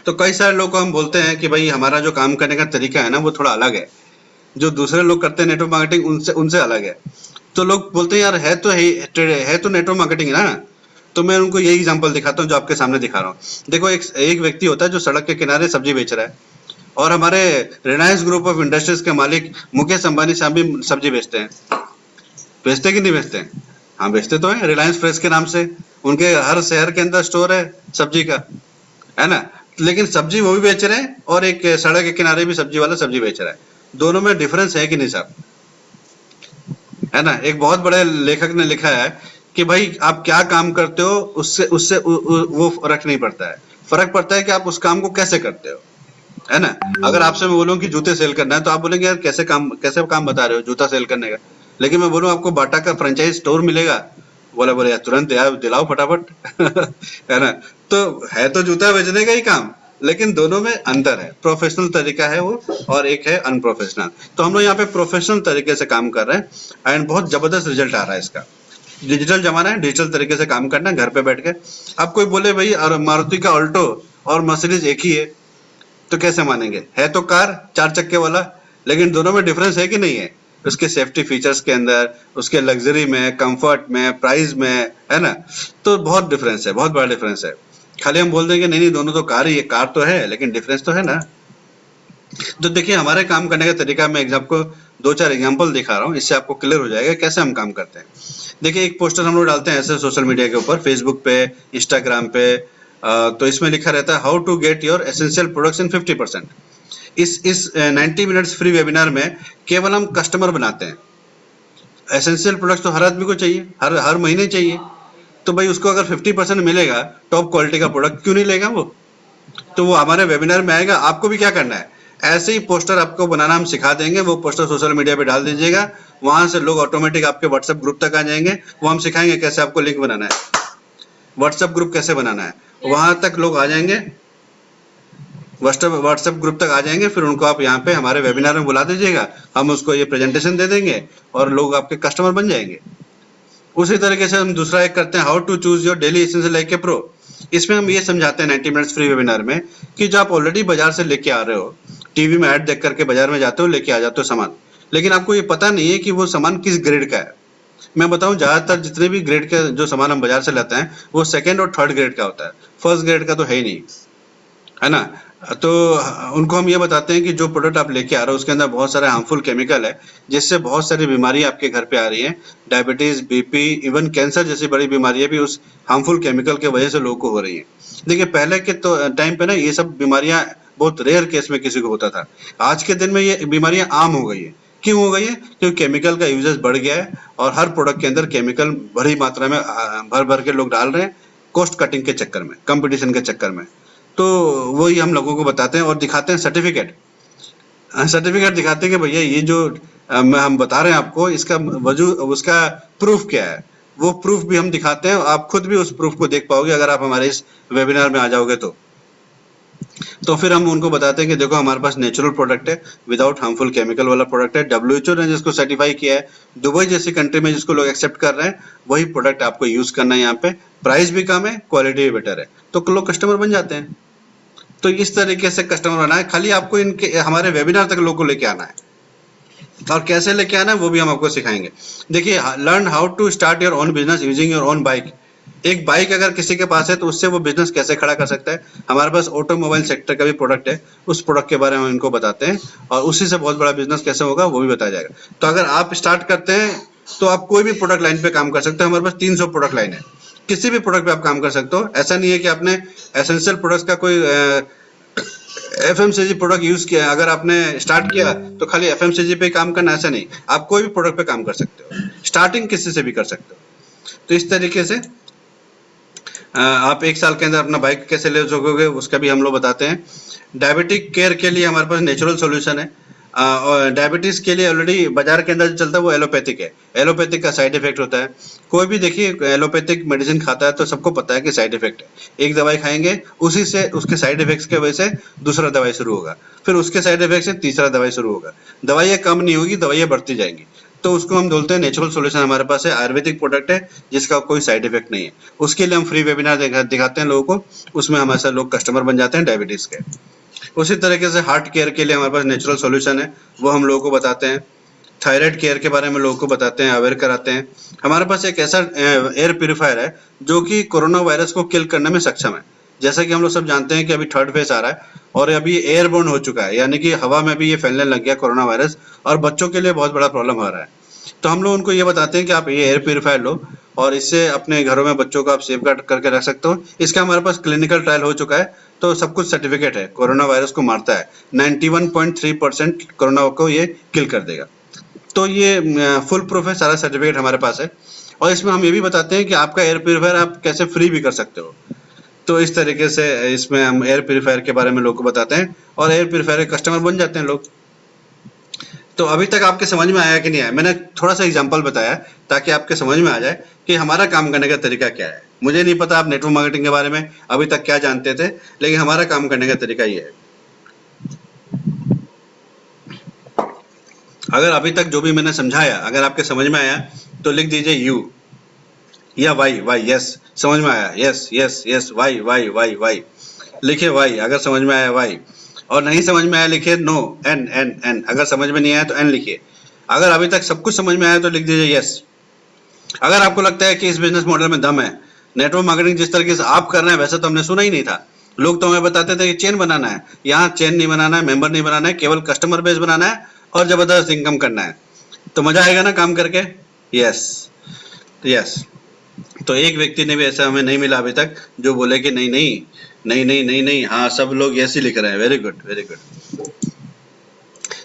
तो कई सारे लोग को हम बोलते हैं कि भाई हमारा जो काम करने का तरीका है ना वो थोड़ा अलग है, जो दूसरे लोग करते हैं नेटवर्क मार्केटिंग उनसे अलग है। तो लोग बोलते हैं यार है तो नेटवर्क मार्केटिंग है ना। तो मैं उनको यही एग्जांपल दिखाता हूँ जो आपके सामने दिखा रहा हूँ। देखो एक व्यक्ति होता है जो सड़क के किनारे सब्जी बेच रहा है और हमारे रिलायंस ग्रुप ऑफ इंडस्ट्रीज के मालिक मुकेश अंबानी साहब भी सब्जी बेचते हैं। बेचते कि नहीं बेचते हैं? हाँ बेचते तो है, रिलायंस फ्रेश के नाम से उनके हर शहर के अंदर स्टोर है सब्जी का, है ना। लेकिन सब्जी वो भी बेच रहे हैं और एक सड़क के किनारे भी सब्जी वाला सब्जी बेच रहा है। दोनों में डिफरेंस है कि नहीं साहब, है ना। एक बहुत बड़े लेखक ने लिखा है कि भाई आप क्या काम करते हो उससे वो फर्क नहीं पड़ता है, फर्क पड़ता है कि आप उस काम को कैसे करते हो, है ना। अगर आपसे मैं बोलूं कि जूते सेल करना है तो आप बोलेंगे यार कैसे काम बता रहे हो जूता सेल करने का। लेकिन मैं बोलूं आपको बाटा का फ्रेंचाइज स्टोर मिलेगा, बोले यार तुरंत यार दिलाओ फटाफट है ना। तो है तो जूता बेचने का ही काम, लेकिन दोनों में अंतर है। प्रोफेशनल तरीका है वो और एक है अनप्रोफेशनल। तो हम लोग यहाँ पे प्रोफेशनल तरीके से काम कर रहे हैं एंड बहुत जबरदस्त रिजल्ट आ रहा है इसका। डिजिटल जमाना है, डिजिटल तरीके से काम करना है घर पे बैठ के। अब कोई बोले भाई और मारुति का ऑल्टो और मर्सिडीज एक ही है तो कैसे मानेंगे? है तो कार 4 चक्के वाला, लेकिन दोनों में डिफरेंस है कि नहीं है? उसके सेफ्टी फीचर्स के अंदर, उसके लग्जरी में, कंफर्ट में, प्राइस में, है ना। तो बहुत डिफरेंस है, बहुत बड़ा डिफरेंस है। खाली हम बोल देंगे नहीं दोनों तो कार ही है, कार तो है लेकिन डिफरेंस तो है ना। तो देखिए हमारे काम करने का तरीका मैं आपको 2-4 एग्जांपल दिखा रहा हूँ, इससे आपको क्लियर हो जाएगा कैसे हम काम करते हैं। देखिए एक पोस्टर हम लोग डालते हैं ऐसे सोशल मीडिया के ऊपर, फेसबुक पे, इंस्टाग्राम पे, तो इसमें लिखा रहता है how to get your essential products in 50%। इस 90 मिनट्स फ्री वेबिनार में केवल हम कस्टमर बनाते हैं। एसेंशियल प्रोडक्ट्स तो हर आदमी को चाहिए, हर महीने चाहिए, तो भाई उसको अगर 50% मिलेगा टॉप क्वालिटी का प्रोडक्ट, क्यों नहीं लेगा वो? तो वो हमारे वेबिनार में आएगा। आपको भी क्या करना है, ऐसे ही पोस्टर आपको बनाना हम सिखा देंगे, वो पोस्टर सोशल मीडिया पे डाल दीजिएगा, वहां से लोग ऑटोमेटिक आपके व्हाट्सएप ग्रुप तक आ जाएंगे। वो हम सिखाएंगे कैसे आपको लिंक बनाना है, व्हाट्सएप ग्रुप कैसे बनाना है, वहां तक लोग आ जाएंगे, व्हाट्सएप ग्रुप तक आ जाएंगे। फिर उनको आप यहाँ पे हमारे वेबिनार में बुला दीजिएगा, हम उसको ये प्रेजेंटेशन दे देंगे और लोग आपके कस्टमर बन जाएंगे। उसी तरीके से हम दूसरा एक करते हैं, how to choose your daily essential like a pro. इसमें हम ये समझाते हैं 90 मिनट्स फ्री वेबिनार में कि जो आप ऑलरेडी बाजार से लेके आ रहे हो, टीवी में ऐड देख करके बाजार में जाते हो, लेके आ जाते हो सामान, लेकिन आपको ये पता नहीं है कि वो सामान किस ग्रेड का है। मैं बताऊं, ज्यादातर जितने भी ग्रेड के जो सामान हम बाजार से लेते हैं वो 2nd और 3rd ग्रेड का होता है, 1st ग्रेड का तो है ही नहीं, है ना। तो उनको हम ये बताते हैं कि जो प्रोडक्ट आप लेके आ रहे हो उसके अंदर बहुत सारे हार्मफुल केमिकल है, जिससे बहुत सारी बीमारी आपके घर पे आ रही है। डायबिटीज, बीपी, इवन कैंसर जैसी बड़ी बीमारियां भी उस हार्मफुल केमिकल के वजह से लोगों को हो रही है। देखिए पहले के तो टाइम पे ना ये सब बीमारियां बहुत रेयर केस में किसी को होता था। आज के दिन में ये बीमारियां आम हो गई है। क्यों हो गई है? क्योंकि केमिकल का यूजेस बढ़ गया है और हर प्रोडक्ट के अंदर केमिकल बड़ी मात्रा में भर भर के लोग डाल रहे हैं, कॉस्ट कटिंग के चक्कर में, कंपटीशन के चक्कर में। तो वही हम लोगों को बताते हैं और दिखाते हैं सर्टिफिकेट दिखाते हैं कि भैया ये जो हम बता रहे हैं आपको, इसका वजूद, उसका प्रूफ क्या है, वो प्रूफ भी हम दिखाते हैं। आप खुद भी उस प्रूफ को देख पाओगे अगर आप हमारे इस वेबिनार में आ जाओगे तो फिर हम उनको बताते हैं कि देखो हमारे पास नेचुरल प्रोडक्ट है, विदाउट हार्मफुल केमिकल वाला प्रोडक्ट है, WHO ने जिसको सर्टिफाई किया है, दुबई जैसी कंट्री में जिसको लोग एक्सेप्ट कर रहे हैं, वही प्रोडक्ट आपको यूज करना है। यहाँ पे प्राइस भी कम है, क्वालिटी भी बेटर है, तो लोग कस्टमर बन जाते हैं। तो इस तरीके से कस्टमर बनाना है, खाली आपको इनके हमारे वेबिनार तक लोगों को लेके आना है, और कैसे लेके आना है वो भी हम आपको सिखाएंगे। देखिए, learn how to start your own business using your own bike. एक बाइक अगर किसी के पास है तो उससे वो बिजनेस कैसे खड़ा कर सकता है। हमारे पास ऑटोमोबाइल सेक्टर का भी प्रोडक्ट है, उस प्रोडक्ट के बारे में हम इनको बताते हैं, और उसी से बहुत बड़ा बिजनेस कैसे होगा वो भी बताया जाएगा। तो अगर आप स्टार्ट करते हैं तो आप कोई भी प्रोडक्ट लाइन पे काम कर सकते हो। हमारे पास 300 प्रोडक्ट लाइन है, किसी भी प्रोडक्ट पे आप काम कर सकते हो। ऐसा नहीं है कि आपने एसेंशियल प्रोडक्ट्स का कोई FMCG प्रोडक्ट यूज किया, अगर आपने स्टार्ट किया तो खाली FMCG पे काम करना, ऐसा नहीं, आप कोई भी प्रोडक्ट पे काम कर सकते हो, स्टार्टिंग किसी से भी कर सकते हो। तो इस तरीके से आप 1 साल के अंदर अपना बाइक कैसे ले सकोगे उसका भी हम लोग बताते हैं। डायबिटिक केयर के लिए हमारे पास नेचुरल सॉल्यूशन है, और डायबिटीज के लिए ऑलरेडी बाजार के अंदर जो चलता है वो एलोपैथिक है। एलोपैथिक का साइड इफेक्ट होता है, कोई भी देखिए एलोपैथिक मेडिसिन खाता है तो सबको पता है कि साइड इफेक्ट है। एक दवाई खाएंगे, उसी से उसके साइड इफेक्ट्स के वजह से दूसरा दवाई शुरू होगा, फिर उसके साइड इफेक्ट से तीसरा दवाई शुरू होगा, दवाइयाँ कम नहीं होगी, दवाइयाँ बढ़ती जाएंगी। तो उसको हम बोलते हैं नेचुरल सॉल्यूशन हमारे पास है, आयुर्वेदिक प्रोडक्ट है जिसका कोई साइड इफेक्ट नहीं है। उसके लिए हम फ्री वेबिनार दिखाते हैं लोगों को, उसमें हमारे साथ लोग कस्टमर बन जाते हैं डायबिटीज के। उसी तरीके से हार्ट केयर के लिए हमारे पास नेचुरल सॉल्यूशन है, वो हम लोगों को बताते हैं। थायराइड केयर के बारे में लोगों को बताते हैं, अवेयर कराते हैं। हमारे पास एक ऐसा एयर प्यूरिफायर है जो कि कोरोना वायरस को किल करने में सक्षम है। जैसा कि हम लोग सब जानते हैं कि अभी 3rd फेज आ रहा है और अभी एयरबोर्न हो चुका है, यानी कि हवा में भी ये फैलने लग गया कोरोना वायरस, और बच्चों के लिए बहुत बड़ा प्रॉब्लम हो रहा है। तो हम लोग उनको ये बताते हैं कि आप ये एयर प्यूरिफायर लो और इससे अपने घरों में बच्चों को आप सेफ गार्ड करके रख सकते हो। इसका हमारे पास क्लिनिकल ट्रायल हो चुका है, तो सब कुछ सर्टिफिकेट है, कोरोना वायरस को मारता है, 91.3% कोरोना को ये किल कर देगा। तो ये फुल प्रूफ है, सारा सर्टिफिकेट हमारे पास है। और इसमें हम ये भी बताते हैं कि आपका एयर प्यूरिफायर आप कैसे फ्री भी कर सकते हो। तो इस तरीके से इसमें हम एयर प्यूरिफायर के बारे में लोगों को बताते हैं और एयर प्यूरिफायर के कस्टमर बन जाते हैं लोग। तो अभी तक आपके समझ में आया कि नहीं आया? मैंने थोड़ा सा एग्जांपल बताया ताकि आपके समझ में आ जाए कि हमारा काम करने का तरीका क्या है। मुझे नहीं पता आप नेटवर्क मार्केटिंग के बारे में अभी तक क्या जानते थे, लेकिन हमारा काम करने का तरीका ये है। अगर अभी तक जो भी मैंने समझाया अगर आपके समझ में आया तो लिख दीजिए यू या वाई, यस समझ में आया, यस यस यस, वाई लिखिए, वाई अगर समझ में आया वाई, और नहीं समझ में आया लिखिए नो, एन। अगर समझ में नहीं आया तो एन लिखिए। अगर अभी तक सब कुछ समझ में आया तो लिख दीजिए यस। अगर आपको लगता है कि इस बिजनेस मॉडल में दम है, नेटवर्क मार्केटिंग जिस तरीके से आप कर रहे हैं वैसे तो हमने सुना ही नहीं था। लोग तो हमें बताते थे कि चेन बनाना है, यहाँ चेन नहीं बनाना है, मेंबर नहीं बनाना है, केवल कस्टमर बेस बनाना है और जबरदस्त इनकम करना है, तो मजा आएगा ना काम करके। Yes, yes. तो एक व्यक्ति ने भी ऐसा हमें नहीं मिला अभी तक जो बोले कि नहीं नहीं नहीं नहीं नहीं नहीं, हाँ सब लोग यस ही लिख रहे हैं। Very good, very good.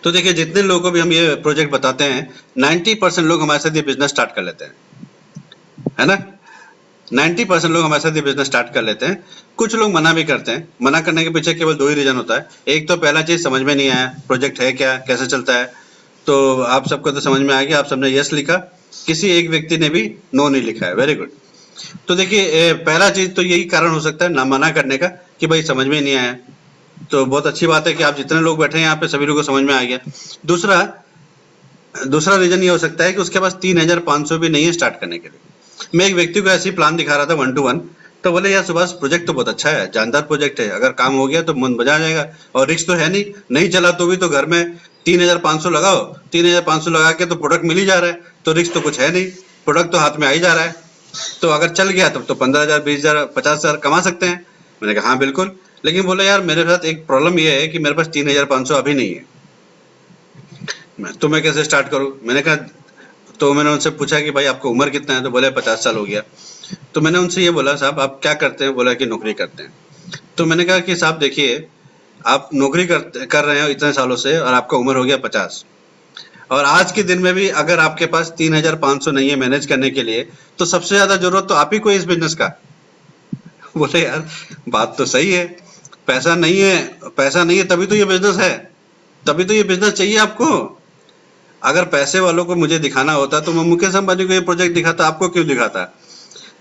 तो देखिए जितने लोगों को भी हम ये प्रोजेक्ट बताते हैं 90% लोग हमारे साथ ये बिजनेस स्टार्ट कर लेते हैं, है ना। 90% लोग हमारे साथ ये बिजनेस स्टार्ट कर लेते हैं। कुछ लोग मना भी करते हैं। मना करने के पीछे केवल 2 ही रीजन होता है। एक तो पहला चीज समझ में नहीं आया प्रोजेक्ट है क्या, कैसे चलता है। तो आप सबको तो समझ में आ गया, आप सबने यस लिखा, किसी एक व्यक्ति ने भी नो नहीं लिखा है। Very good. तो देखिए पहला चीज तो यही कारण हो सकता है ना मना करने का कि भाई समझ में नहीं आया। तो बहुत अच्छी बात है कि आप जितने लोग बैठे हैं यहाँ पे सभी लोगों को समझ में आ गया। दूसरा दूसरा रीजन ये हो सकता है कि उसके पास 3500 भी नहीं है स्टार्ट करने के लिए। मैं एक व्यक्ति को ऐसी प्लान दिखा रहा था 1 to 1, तो बोले यार सुभाष प्रोजेक्ट तो बहुत अच्छा है, जानदार प्रोजेक्ट है, अगर काम हो गया तो मन बजा जाएगा और रिस्क तो है नहीं, नहीं चला तो भी तो घर में 3500 लगाओ, 3500 लगा के तो प्रोडक्ट मिल ही जा रहा है, तो रिस्क तो कुछ है नहीं, प्रोडक्ट तो हाथ में आ ही जा रहा है। तो अगर चल गया तब तो 15,000 20,000 50,000 कमा सकते हैं। मैंने कहा हाँ बिल्कुल, लेकिन बोले यार मेरे साथ एक प्रॉब्लम ये है कि मेरे पास 3500 अभी नहीं है, तो मैं कैसे स्टार्ट करूं। मैंने कहा, तो मैंने उनसे पूछा कि भाई आपको उम्र कितना है, तो बोले 50 साल हो गया। तो मैंने उनसे ये बोला साहब आप क्या करते हैं, बोला कि नौकरी करते हैं। तो मैंने कहा कि साहब देखिए आप नौकरी कर रहे हो इतने सालों से और आपका उम्र हो गया 50, और आज के दिन में भी अगर आपके पास 3500 नहीं है मैनेज करने के लिए, तो सबसे ज्यादा जरूरत तो आप ही को है इस बिजनेस का। बोले यार बात तो सही है, पैसा नहीं है, पैसा नहीं है तभी तो ये बिजनेस है, तभी तो ये बिजनेस चाहिए आपको। अगर पैसे वालों को मुझे दिखाना होता तो मैं मुकेश अंबानी को ये प्रोजेक्ट दिखाता, आपको क्यों दिखाता।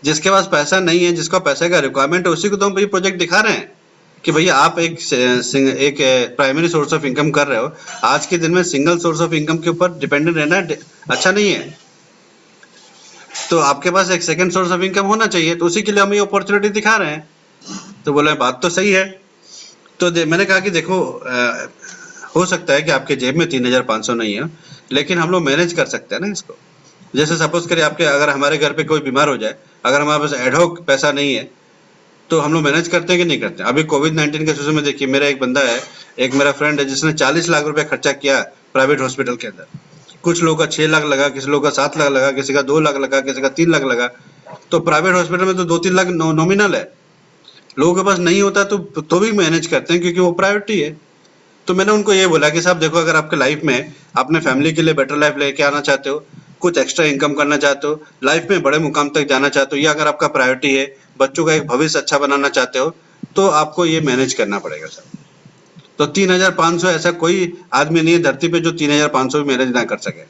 जिसके पास पैसा नहीं है, जिसका पैसे का रिक्वायरमेंट है, उसी को तो हम ये प्रोजेक्ट दिखा रहे हैं कि भैया आप एक प्राइमरी सोर्स ऑफ इनकम कर रहे हो। आज के दिन में सिंगल सोर्स ऑफ इनकम के ऊपर डिपेंडेंट रहना अच्छा नहीं है, तो आपके पास एक सेकंड सोर्स ऑफ इनकम होना चाहिए, तो उसी के लिए हम ये अपॉर्चुनिटी दिखा रहे हैं। तो बोले बात तो सही है। तो मैंने कहा कि देखो हो सकता है कि आपके जेब में 3500 नहीं है, लेकिन हम लोग मैनेज कर सकते हैं ना इसको। जैसे सपोज करिए आपके अगर हमारे घर पे कोई बीमार हो जाए, अगर हमारे पास एडहॉक पैसा नहीं है, तो हम लोग मैनेज करते हैं कि नहीं करते। अभी कोविड-19 के सिलसिले में देखिए, मेरा एक बंदा है, एक मेरा फ्रेंड है जिसने 40 लाख रुपए खर्चा किया प्राइवेट हॉस्पिटल के अंदर। कुछ लोगों का 6 लाख लगा, किसी लोगों का 7 लाख लगा, किसी का 2 लाख लगा, किसी का 3 लाख लगा। तो प्राइवेट हॉस्पिटल में तो 2-3 लाख नॉमिनल है। लोगों के पास नहीं होता तो भी मैनेज करते हैं क्योंकि वो प्रायोरिटी है। तो मैंने उनको ये बोला कि साहब देखो, अगर आपके लाइफ में अपने फैमिली के लिए बेटर लाइफ लेके आना चाहते हो, कुछ एक्स्ट्रा इनकम करना चाहते हो, लाइफ में बड़े मुकाम तक जाना चाहते हो, या अगर आपका प्रायोरिटी है बच्चों का एक भविष्य अच्छा बनाना चाहते हो, तो आपको ये मैनेज करना पड़ेगा सर। तो 3500 ऐसा कोई आदमी नहीं है धरती पे जो 3500 भी मैनेज ना कर सके।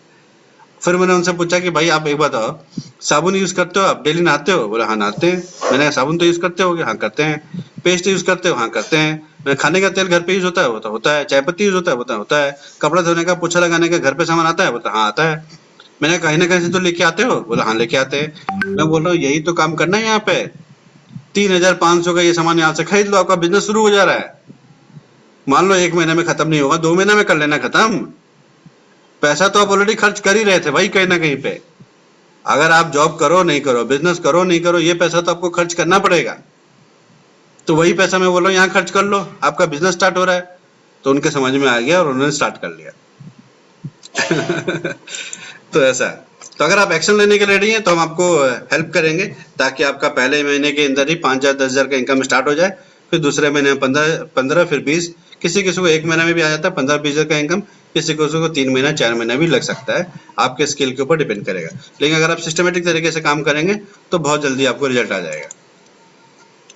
फिर मैंने उनसे पूछा कि भाई आप एक बात बताओ, साबुन यूज करते हो आप, डेली नहाते हो? बोला हाँ नहाते हैं। मैंने कहा साबुन तो यूज करते होगे? हाँ करते हैं। पेस्ट यूज करते हो? हाँ करते हैं। मैं खाने का तेल घर पे यूज होता है? होता है। चाय पत्ती यूज होता है? होता है। कपड़ा धोने का, पोछा लगाने का घर पे सामान आता है? बोलता हाँ आता है। मैंने कहीं ना कहीं से तो लेके आते हो? बोला हाँ लेके आते हैं। मैं बोल रहा हूँ यही तो काम करना है यहाँ पे। 3500 का ये सामान यहाँ से खरीद लो, आपका बिजनेस शुरू हो जा रहा है। मान लो 1 महीने में खत्म नहीं होगा, 2 महीने में कर लेना खत्म। पैसा तो आप ऑलरेडी खर्च कर ही रहे थे भाई कहीं ना कहीं पे। अगर आप जॉब करो नहीं करो, बिजनेस करो नहीं करो, ये पैसा तो आपको खर्च करना पड़ेगा। तो वही पैसा मैं बोल रहा हूँ यहाँ खर्च कर लो, आपका बिजनेस स्टार्ट हो रहा है। तो उनके समझ में आ गया और उन्होंने स्टार्ट कर लिया। तो ऐसा। तो अगर आप एक्शन लेने के रेडी हैं तो हम आपको हेल्प करेंगे, ताकि आपका पहले महीने के अंदर ही 5,000 10,000 का इनकम स्टार्ट हो जाए। फिर दूसरे महीने में 15 फिर 20, किसी किसी को 1 महीने में भी आ जाता है 15-20 का इनकम, किसी को 3 महीना 4 महीना भी लग सकता है, आपके स्किल के ऊपर डिपेंड करेगा। लेकिन अगर आप सिस्टमेटिक तरीके से काम करेंगे तो बहुत जल्दी आपको रिजल्ट आ जाएगा।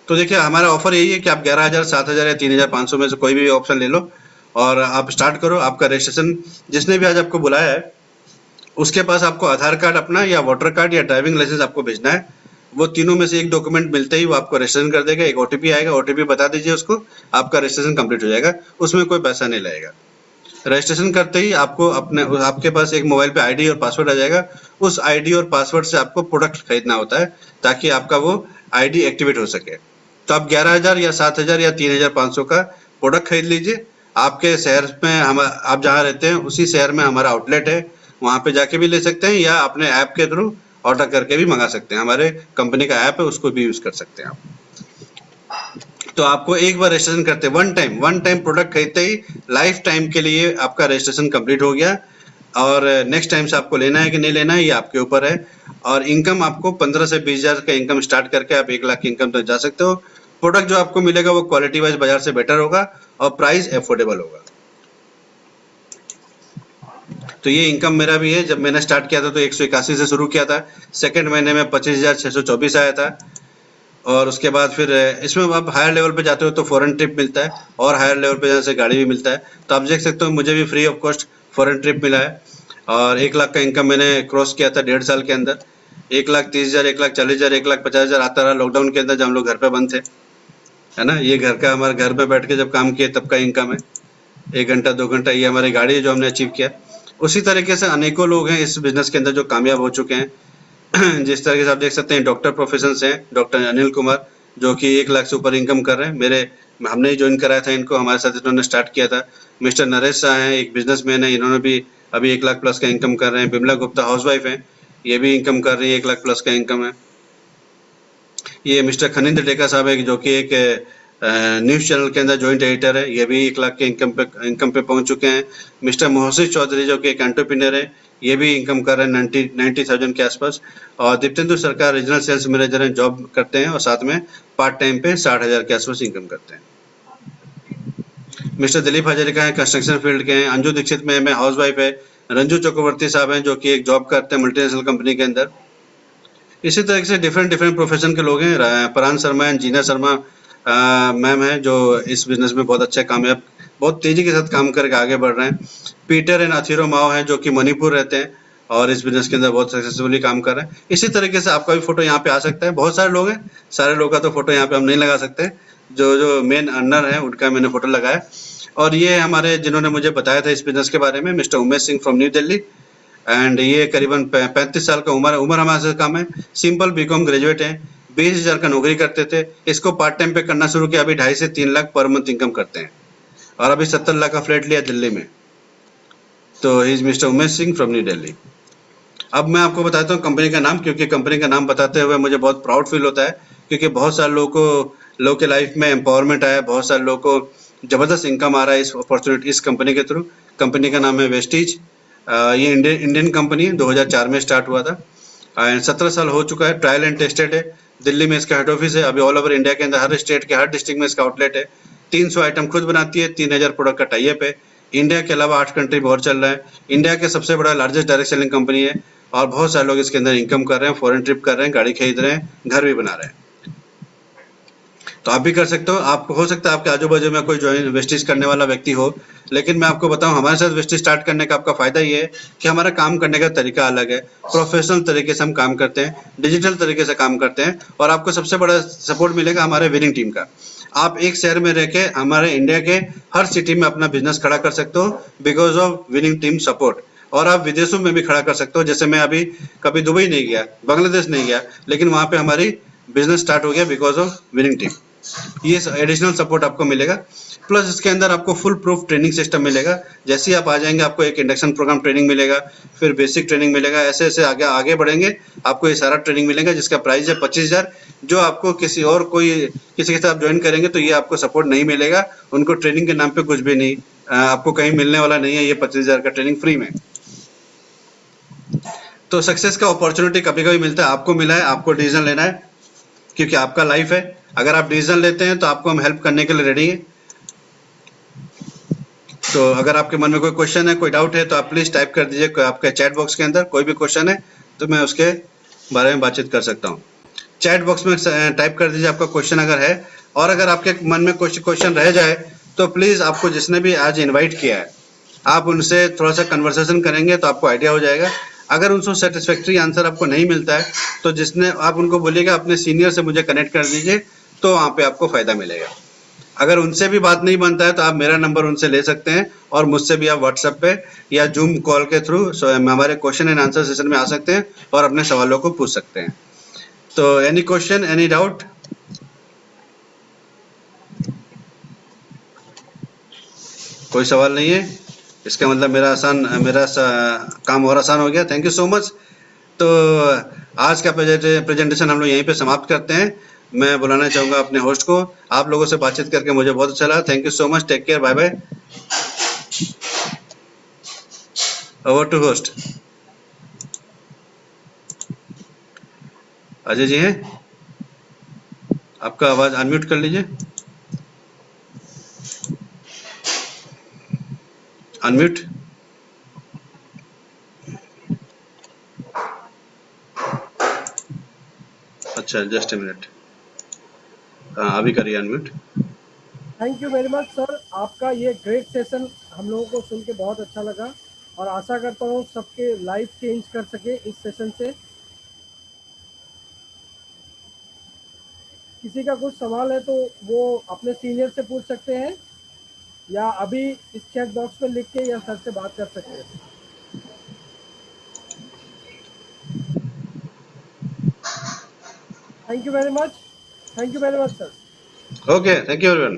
तो देखिए हमारा ऑफर यही है कि आप 11,000 7,000 या 3,500 में से कोई भी ऑप्शन ले लो और आप स्टार्ट करो। आपका रजिस्ट्रेशन, जिसने भी आज आपको बुलाया है उसके पास आपको आधार कार्ड अपना या वोटर कार्ड या ड्राइविंग लाइसेंस आपको भेजना है। वो तीनों में से एक डॉक्यूमेंट मिलते ही वो आपको रजिस्ट्रेशन कर देगा। एक ओटीपी आएगा, ओटीपी बता दीजिए उसको, आपका रजिस्ट्रेशन कंप्लीट हो जाएगा। उसमें कोई पैसा नहीं लगेगा। रजिस्ट्रेशन करते ही आपको आपके पास एक मोबाइल पे आईडी और पासवर्ड आ जाएगा। उस आईडी और पासवर्ड से आपको प्रोडक्ट खरीदना होता है ताकि आपका वो आईडी एक्टिवेट हो सके। तो आप 11,000 या 7,000 या 3,500 का प्रोडक्ट खरीद लीजिए। आपके शहर में आप जहाँ रहते हैं उसी शहर में हमारा आउटलेट है, वहाँ पे जाके भी ले सकते हैं या अपने ऐप के थ्रू ऑर्डर करके भी मंगा सकते हैं। हमारे कंपनी का ऐप है, उसको भी यूज कर सकते हैं आप। तो आपको एक बार रजिस्ट्रेशन करते वन टाइम प्रोडक्ट खरीदते ही लाइफ टाइम के लिए आपका रजिस्ट्रेशन कंप्लीट हो गया। और नेक्स्ट टाइम से आपको लेना है कि नहीं लेना है ये आपके ऊपर है। और इनकम आपको 15 से 20 हज़ार का इनकम स्टार्ट करके आप 1 लाख की इनकम तक जा सकते हो। प्रोडक्ट जो आपको मिलेगा वो क्वालिटी वाइज बाजार से बेटर होगा और प्राइस एफोर्डेबल होगा। तो ये इनकम मेरा भी है। जब मैंने स्टार्ट किया था तो 181 से शुरू किया था, सेकंड महीने में 25,624 आया था। और उसके बाद फिर इसमें आप हायर लेवल पे जाते हो तो फॉरेन ट्रिप मिलता है और हायर लेवल पे जाने से गाड़ी भी मिलता है। तो आप देख सकते हो मुझे भी free of cost foreign trip मिला है और 1 लाख का इनकम मैंने क्रॉस किया था 1.5 साल के अंदर। 1,30,000, 1,40,000, 1,50,000 आता रहा लॉकडाउन के अंदर जब हम लोग घर पे बंद थे, है ना। ये घर का हमारे घर पे बैठ के जब काम किए तब का इनकम है। 1 घंटा 2 घंटा ये हमारी गाड़ी है जो हमने अचीव किया। उसी तरीके से अनेकों लोग हैं इस बिजनेस के अंदर जो कामयाब हो चुके हैं। जिस तरीके से आप देख सकते हैं डॉक्टर प्रोफेशन से हैं, डॉक्टर अनिल कुमार जो कि 1 लाख से ऊपर इनकम कर रहे हैं। हमने ही ज्वाइन कराया था इनको, हमारे साथ इन्होंने स्टार्ट किया था। मिस्टर नरेश शाह हैं, एक बिजनेसमैन है, इन्होंने भी अभी 1 लाख प्लस का इनकम कर रहे हैं। बिमला गुप्ता हाउसवाइफ हैं, ये भी इनकम कर रही है, 1 लाख प्लस का इनकम है। ये मिस्टर खनिंद्र टेका साहब है जो कि एक न्यूज़ चैनल के अंदर जॉइंट एडिटर है, ये भी 1 लाख के इनकम पे पहुंच चुके हैं। मिस्टर मोहसिन चौधरी जो कि एक एंटरप्रेन्योर है, ये भी इनकम कर रहे हैं 90,000 के आसपास। और दीप्तेंदु सरकार रीजनल सेल्स मैनेजर हैं, जॉब करते हैं और साथ में पार्ट टाइम पे 60,000 के आसपास इनकम करते हैं। मिस्टर दिलीप हजारिका है, कंस्ट्रक्शन फील्ड के हैं। अंजू दीक्षित में हाउस वाइफ है। रंजू चक्रवर्ती साहब हैं जो कि एक जॉब करते हैं मल्टीनेशनल कंपनी के अंदर। इसी तरह से डिफरेंट प्रोफेशन के लोग हैं। परान शर्मा एंड जीना शर्मा मैम है जो इस बिजनेस में बहुत अच्छा कामयाब, बहुत तेजी के साथ काम करके आगे बढ़ रहे हैं। पीटर एंड अथीरो माओ हैं जो कि मणिपुर रहते हैं और इस बिजनेस के अंदर बहुत सक्सेसफुली काम कर रहे हैं। इसी तरीके से आपका भी फोटो यहाँ पे आ सकता है। बहुत सारे लोग हैं, सारे लोगों का तो फोटो यहाँ पे हम नहीं लगा सकते। जो जो मेन अर्नर है उनका मैंने फोटो लगाया। और ये हमारे जिन्होंने मुझे बताया था इस बिजनेस के बारे में, mister Umesh Singh from new Delhi. And ये करीबन 35 साल का उम्र हमारे से कम है। सिंपल बीकॉम ग्रेजुएट है, 20,000 का नौकरी करते थे, इसको पार्ट टाइम पे करना शुरू किया। अभी 2.5 से 3 लाख पर मंथ इनकम करते हैं और अभी 70 लाख का फ्लैट लिया दिल्ली में। तो he is mister Umesh Singh from new Delhi. अब मैं आपको बताता हूँ कंपनी का नाम, क्योंकि कंपनी का नाम बताते हुए मुझे बहुत प्राउड फील होता है, क्योंकि बहुत सारे लोगों के लाइफ में एम्पावरमेंट आया, बहुत सारे लोगों को जबरदस्त इनकम आ रहा है इस अपॉर्चुनिटी, इस कंपनी के थ्रू। कंपनी का नाम है वेस्टीज। ये इंडियन कंपनी है, 2004 में स्टार्ट हुआ था एंड 17 साल हो चुका है। ट्रायल एंड टेस्टेड है। दिल्ली में इसका हेड ऑफिस है। अभी ऑल ओवर इंडिया के अंदर हर स्टेट के हर डिस्ट्रिक्ट में इसका आउटलेट है। 300 आइटम खुद बनाती है, 3,000 प्रोडक्ट का टाइप है। इंडिया के अलावा 8 कंट्री में और चल रहा है। इंडिया के सबसे बड़ा लार्जेस्ट डायरेक्ट सेलिंग कंपनी है और बहुत सारे लोग इसके अंदर इनकम कर रहे हैं, फॉरेन ट्रिप कर रहे हैं, गाड़ी खरीद रहे हैं, घर भी बना रहे हैं। तो आप भी कर सकते हो। आपको हो सकता है आपके आजू बाजू में कोई ज्वाइन वेस्टिज करने वाला व्यक्ति हो, लेकिन मैं आपको बताऊं हमारे साथ वेस्टिज स्टार्ट करने का आपका फायदा ये है कि हमारा काम करने का तरीका अलग है। प्रोफेशनल तरीके से हम काम करते हैं, डिजिटल तरीके से काम करते हैं और आपको सबसे बड़ा सपोर्ट मिलेगा हमारे विनिंग टीम का। आप एक शहर में रह के हमारे इंडिया के हर सिटी में अपना बिजनेस खड़ा कर सकते हो because of winning team support. और आप विदेशों में भी खड़ा कर सकते हो। जैसे मैं अभी कभी दुबई नहीं गया, बांग्लादेश नहीं गया, लेकिन वहां पे हमारी बिजनेस स्टार्ट हो गया बिकॉज ऑफ विनिंग टीम। ये एडिशनल सपोर्ट आपको मिलेगा। प्लस इसके अंदर आपको फुल प्रूफ ट्रेनिंग सिस्टम मिलेगा। जैसे ही आप आ जाएंगे आपको एक इंडक्शन प्रोग्राम ट्रेनिंग मिलेगा, फिर बेसिक ट्रेनिंग मिलेगा, ऐसे ऐसे आगे बढ़ेंगे आपको ये सारा ट्रेनिंग मिलेगा, जिसका प्राइस है 25,000। जो आपको किसी के साथ ज्वाइन करेंगे तो ये आपको सपोर्ट नहीं मिलेगा। उनको ट्रेनिंग के नाम पे कुछ भी नहीं आपको कहीं मिलने वाला नहीं है। ये 25,000 का ट्रेनिंग फ्री में। तो सक्सेस का अपॉर्चुनिटी कभी कभी मिलता है, आपको मिला है, आपको डिसीजन लेना है क्योंकि आपका लाइफ है। अगर आप डिसीजन लेते हैं तो आपको हम हेल्प करने के लिए रेडी हैं। तो अगर आपके मन में कोई क्वेश्चन है, कोई डाउट है तो आप प्लीज टाइप कर दीजिए आपके चैट बॉक्स के अंदर। कोई भी क्वेश्चन है तो मैं उसके बारे में बातचीत कर सकता हूँ। चैट बॉक्स में टाइप कर दीजिए आपका क्वेश्चन अगर है। और अगर आपके मन में कुछ क्वेश्चन रह जाए तो प्लीज आपको जिसने भी आज इन्वाइट किया है आप उनसे थोड़ा सा कन्वर्सेशन करेंगे तो आपको आइडिया हो जाएगा। अगर उनसे सेटिस्फैक्ट्री आंसर आपको नहीं मिलता है तो जिसने आप उनको बोलिएगा अपने सीनियर से मुझे कनेक्ट कर दीजिए, तो वहाँ पे आपको फायदा मिलेगा। अगर उनसे भी बात नहीं बनता है तो आप मेरा नंबर उनसे ले सकते हैं और मुझसे भी आप व्हाट्सएप पे या जूम कॉल के थ्रू हमारे क्वेश्चन एंड आंसर सेशन में आ सकते हैं और अपने सवालों को पूछ सकते हैं। तो एनी क्वेश्चन, एनी डाउट? कोई सवाल नहीं है, इसका मतलब मेरा काम और आसान हो गया। Thank you so much. तो आज का प्रेजेंटेशन हम लोग यहीं पे समाप्त करते हैं। मैं बुलाना चाहूंगा अपने होस्ट को। आप लोगों से बातचीत करके मुझे बहुत अच्छा लगा। Thank you so much, take care, bye bye. Over to host. Ajay ji हैं, आपका आवाज अनम्यूट कर लीजिए। अनम्यूट। अच्छा, जस्ट ए मिनट। हाँ, अभी करिए unmute. Thank you very much sir, आपका ये ग्रेट सेशन हम लोगों को सुन के बहुत अच्छा लगा और आशा करता हूँ सबके लाइफ चेंज कर सके इस सेशन से। किसी का कुछ सवाल है तो वो अपने सीनियर से पूछ सकते हैं या अभी इस चैट बॉक्स में लिख के या सर से बात कर सकते हैं। Thank you very much, thank you very much sir. Okay, thank you everyone.